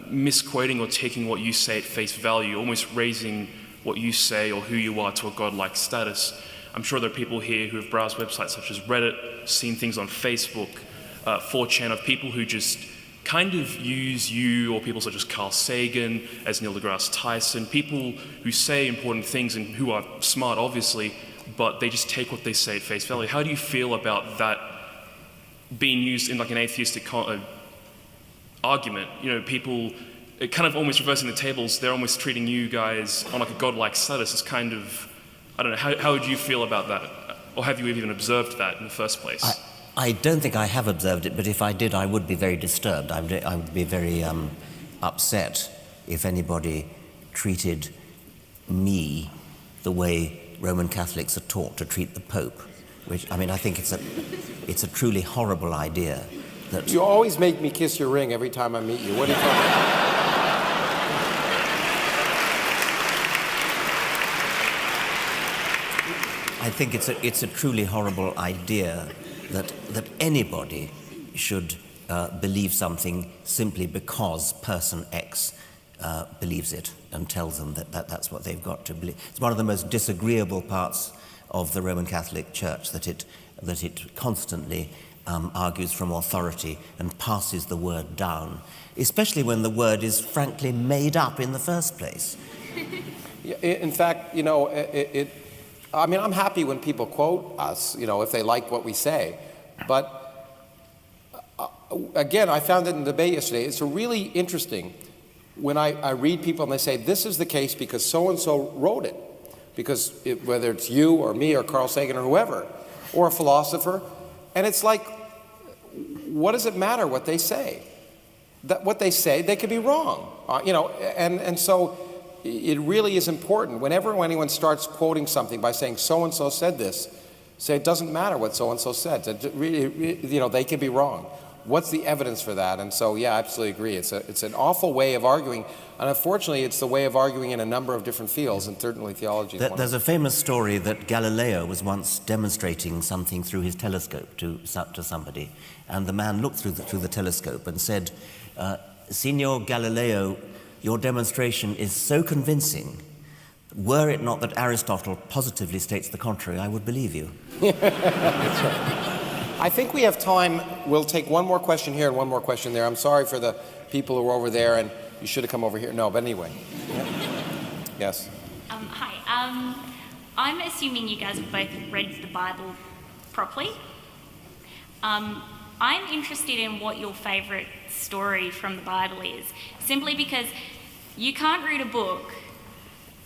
misquoting or taking what you say at face value, almost raising what you say or who you are to a godlike status. I'm sure there are people here who have browsed websites such as Reddit, seen things on Facebook, 4chan, of people who just kind of use you or people such as Carl Sagan, as Neil deGrasse Tyson, people who say important things and who are smart, obviously, but they just take what they say at face value. How do you feel about that being used in like an atheistic argument? You know, people kind of almost reversing the tables. They're almost treating you guys on like a godlike status as kind of, I don't know, how would you feel about that? Or have you even observed that in the first place? I don't think I have observed it, but if I did, I would be very disturbed. I would be very upset if anybody treated me the way Roman Catholics are taught to treat the Pope, which, I mean, I think it's a truly horrible idea. That you always make me kiss your ring every time I meet you. What do you think? I think it's a truly horrible idea that anybody should believe something simply because person X believes it and tells them that that's what they've got to believe. It's one of the most disagreeable parts of the Roman Catholic Church, that it constantly argues from authority and passes the word down, especially when the word is frankly made up in the first place. In fact, you know, I mean, I'm happy when people quote us, you know, if they like what we say. But again, I found it in the debate yesterday. It's really interesting when I read people and they say, this is the case because so-and-so wrote it. Because whether it's you or me or Carl Sagan or whoever, or a philosopher, and it's like, what does it matter what they say? That what they say, they could be wrong, you know. And so it really is important. Whenever anyone starts quoting something by saying so and so said this, say it doesn't matter what so and so said. You know, they could be wrong. What's the evidence for that? And so, yeah, I absolutely agree. It's an awful way of arguing, and unfortunately, it's the way of arguing in a number of different fields, and certainly theology is one. There's a famous story that Galileo was once demonstrating something through his telescope to somebody, and the man looked through the telescope and said, "Signor Galileo, your demonstration is so convincing. Were it not that Aristotle positively states the contrary, I would believe you." That's right. I think we have time. We'll take one more question here and one more question there. I'm sorry for the people who are over there, and you should have come over here. No, but anyway. Yes. Hi. I'm assuming you guys have both read the Bible properly. I'm interested in what your favourite story from the Bible is, simply because you can't read a book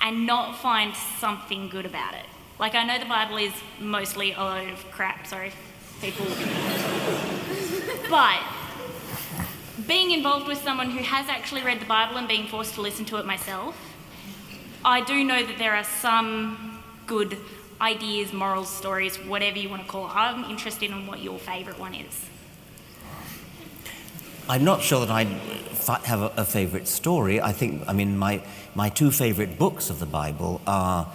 and not find something good about it. Like, I know the Bible is mostly a load of crap, sorry, people. But being involved with someone who has actually read the Bible and being forced to listen to it myself, I do know that there are some good ideas, morals, stories, whatever you want to call it. I'm interested in what your favourite one is. I'm not sure that I have a favourite story. I mean, my two favourite books of the Bible are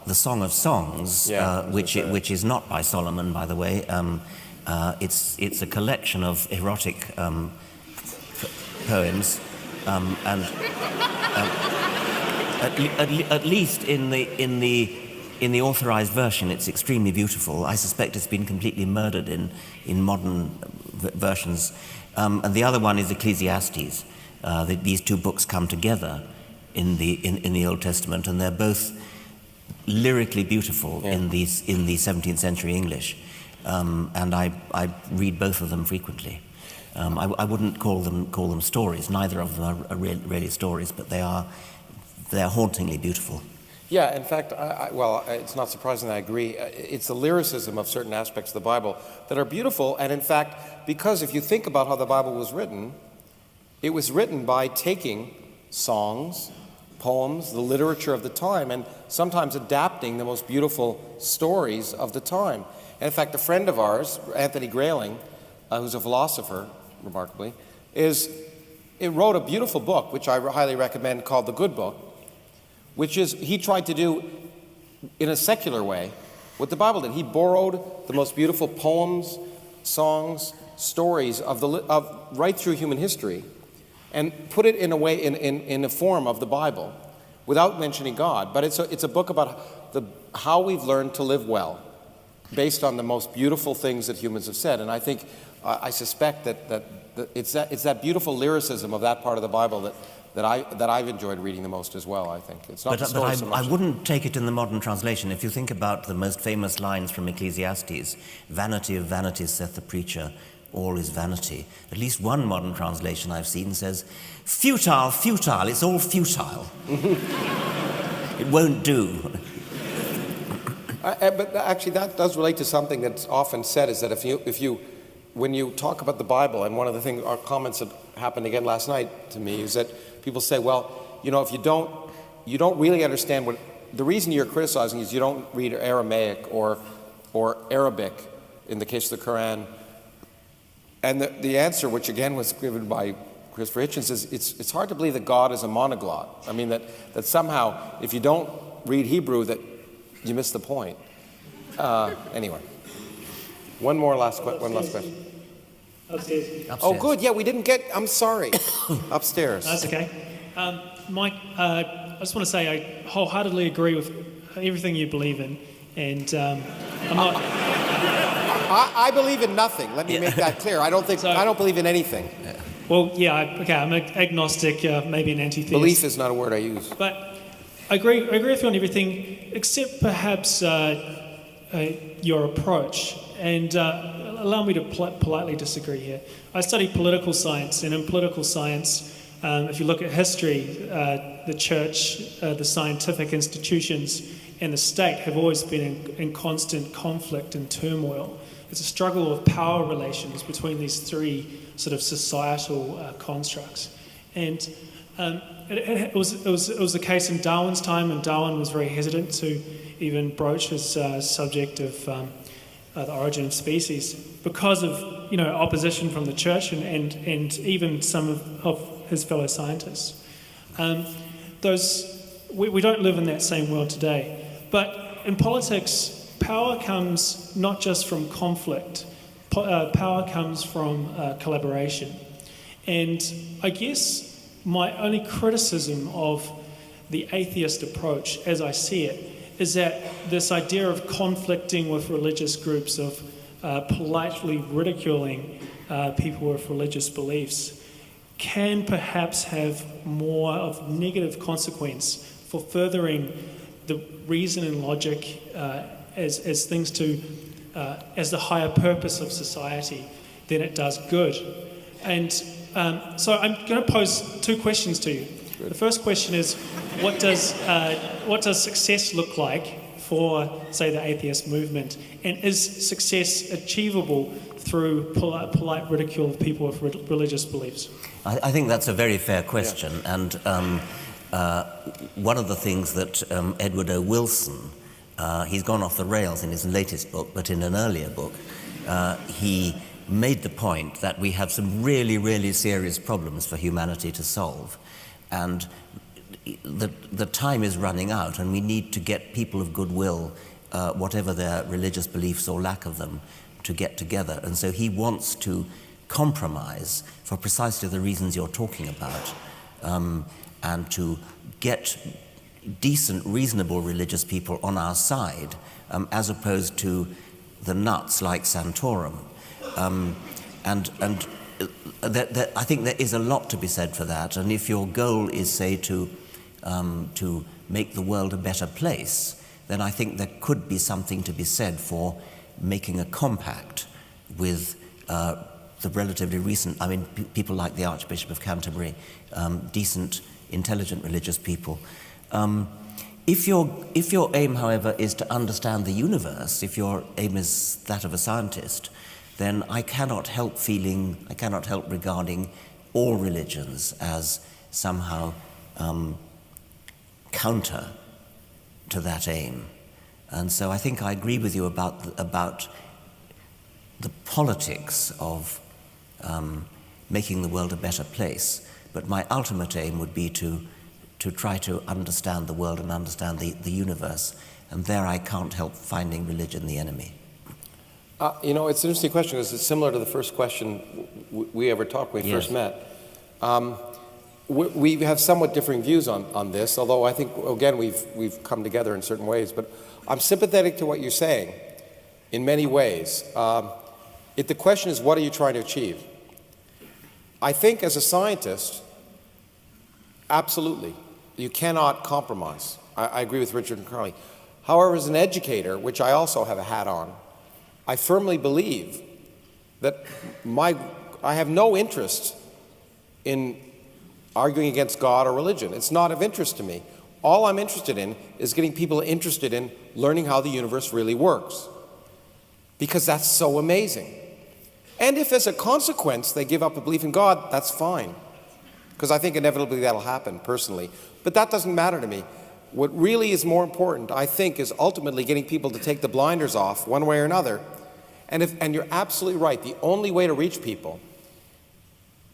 the Song of Songs, which is not by Solomon, by the way. It's a collection of erotic poems, and at least in the authorized version, it's extremely beautiful. I suspect it's been completely murdered in modern versions. And the other one is Ecclesiastes. These two books come together in the Old Testament, and they're both lyrically beautiful in the 17th century English. And I read both of them frequently. I wouldn't call them stories. Neither of them are really stories, but they're hauntingly beautiful. Yeah, in fact, well, it's not surprising I agree. It's the lyricism of certain aspects of the Bible that are beautiful, and in fact, because if you think about how the Bible was written, it was written by taking songs, poems, the literature of the time, and sometimes adapting the most beautiful stories of the time. And in fact, a friend of ours, Anthony Grayling, who's a philosopher, remarkably, wrote a beautiful book, which I highly recommend, called The Good Book, which is, he tried to do in a secular way what the Bible did. He borrowed the most beautiful poems, songs, stories of right through human history, and put it in a way, in a form of the Bible, without mentioning God. But it's a book about how we've learned to live well, based on the most beautiful things that humans have said. And I think, I suspect that it's that beautiful lyricism of that part of the Bible that I've enjoyed reading the most as well, I think. It's not the story so much. I wouldn't take it in the modern translation. If you think about the most famous lines from Ecclesiastes, "Vanity of vanities, saith the preacher, all is vanity." At least one modern translation I've seen says, "Futile, futile, it's all futile." It won't do. But actually, that does relate to something that's often said, is that when you talk about the Bible, and one of the things, our comments that happened again last night to me, is that people say, well, you know, if you don't really understand what, the reason you're criticizing is you don't read Aramaic or Arabic, in the case of the Quran. And the answer, which again was given by Christopher Hitchens, is it's hard to believe that God is a monoglot. I mean, that somehow, if you don't read Hebrew, that you miss the point. Anyway, one last question. Upstairs. Oh, good. Yeah, we didn't get. I'm sorry. Upstairs. That's okay. Mike, I just want to say I wholeheartedly agree with everything you believe in, And I'm not... I believe in nothing. Let me make that clear. I don't believe in anything. Well, yeah, I'm agnostic, maybe an anti-theist. Belief is not a word I use. But I agree with you on everything, except perhaps your approach. And allow me to politely disagree here. I study political science, and in political science, if you look at history, the church, the scientific institutions, and the state have always been in constant conflict and turmoil. It's a struggle of power relations between these three sort of societal constructs. And it was the case in Darwin's time, and Darwin was very hesitant to even broach his subject of the origin of species because of opposition from the church and even some of his fellow scientists. We don't live in that same world today. But in politics, power comes not just from conflict. Power comes from collaboration. And I guess my only criticism of the atheist approach, as I see it, is that this idea of conflicting with religious groups, of politely ridiculing people with religious beliefs, can perhaps have more of negative consequence for furthering the reason and logic as things to as the higher purpose of society than it does good. And so I'm going to pose two questions to you. The first question is, what does success look like for, say, the atheist movement? And is success achievable through polite ridicule of people with religious beliefs? I think that's a very fair question. Yeah. And one of the things that Edward O. Wilson, he's gone off the rails in his latest book, but in an earlier book, he made the point that we have some really, really serious problems for humanity to solve. And the time is running out, and we need to get people of goodwill, whatever their religious beliefs or lack of them, to get together. And so he wants to compromise for precisely the reasons you're talking about, and to get decent, reasonable religious people on our side, as opposed to the nuts like Santorum. I think there is a lot to be said for that. And if your goal is, say, to make the world a better place, then I think there could be something to be said for making a compact with the relatively recent, people like the Archbishop of Canterbury, decent, intelligent religious people. If your aim, however, is to understand the universe, if your aim is that of a scientist, then I cannot help regarding all religions as somehow counter to that aim. And so I think I agree with you about the politics of making the world a better place. But my ultimate aim would be to try to understand the world and understand the universe. And there I can't help finding religion the enemy. It's an interesting question because it's similar to the first question we ever talked when we first met. We have somewhat differing views on this, although I think, again, we've come together in certain ways. But I'm sympathetic to what you're saying in many ways. The question is, what are you trying to achieve? I think as a scientist, absolutely, you cannot compromise. I agree with Richard and Carly. However, as an educator, which I also have a hat on, I firmly believe that I have no interest in arguing against God or religion. It's not of interest to me. All I'm interested in is getting people interested in learning how the universe really works, because that's so amazing. And if as a consequence they give up a belief in God, that's fine, because I think inevitably that'll happen personally. But that doesn't matter to me. What really is more important, I think, is ultimately getting people to take the blinders off one way or another. And you're absolutely right. The only way to reach people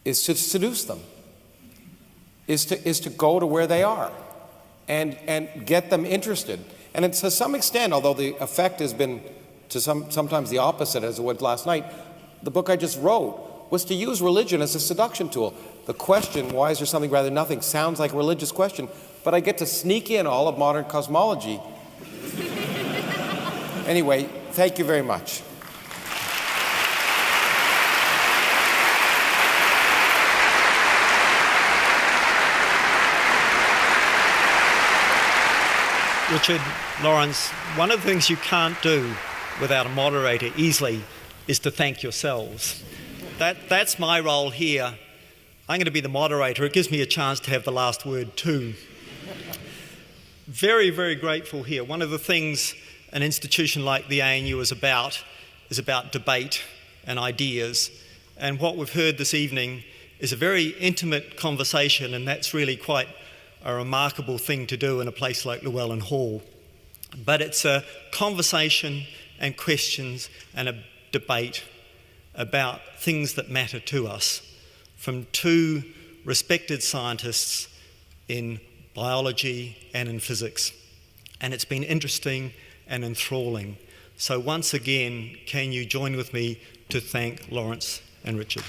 is to seduce them, is to go to where they are and get them interested. And to some extent, although the effect has been sometimes the opposite as it was last night, the book I just wrote was to use religion as a seduction tool. The question, why is there something rather than nothing, sounds like a religious question, but I get to sneak in all of modern cosmology Anyway, thank you very much. Richard, Lawrence, one of the things you can't do without a moderator easily is to thank yourselves. That's my role here. I'm going to be the moderator. It gives me a chance to have the last word too. Very, very grateful here. One of the things an institution like the ANU is about debate and ideas. And what we've heard this evening is a very intimate conversation, and that's really quite a remarkable thing to do in a place like Llewellyn Hall. But it's a conversation and questions and a debate about things that matter to us from two respected scientists in biology and in physics. And it's been interesting and enthralling. So once again, can you join with me to thank Lawrence and Richard?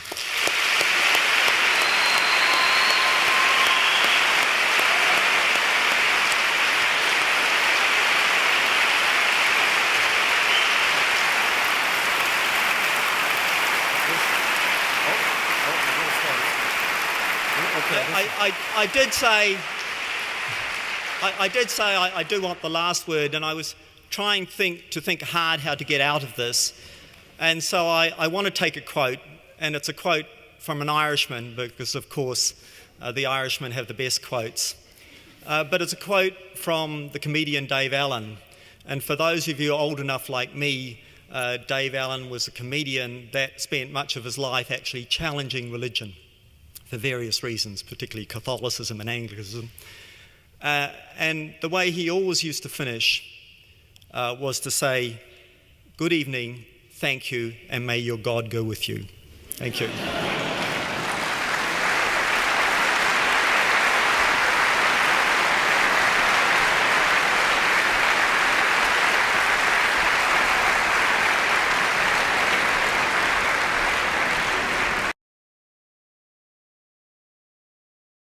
I did say I do want the last word, and I was trying to think hard how to get out of this. And so I want to take a quote, and it's a quote from an Irishman, because of course the Irishmen have the best quotes. But it's a quote from the comedian Dave Allen. And for those of you old enough like me, Dave Allen was a comedian that spent much of his life actually challenging religion for various reasons, particularly Catholicism and Anglicanism. And the way he always used to finish was to say, "Good evening, thank you, and may your God go with you." Thank you.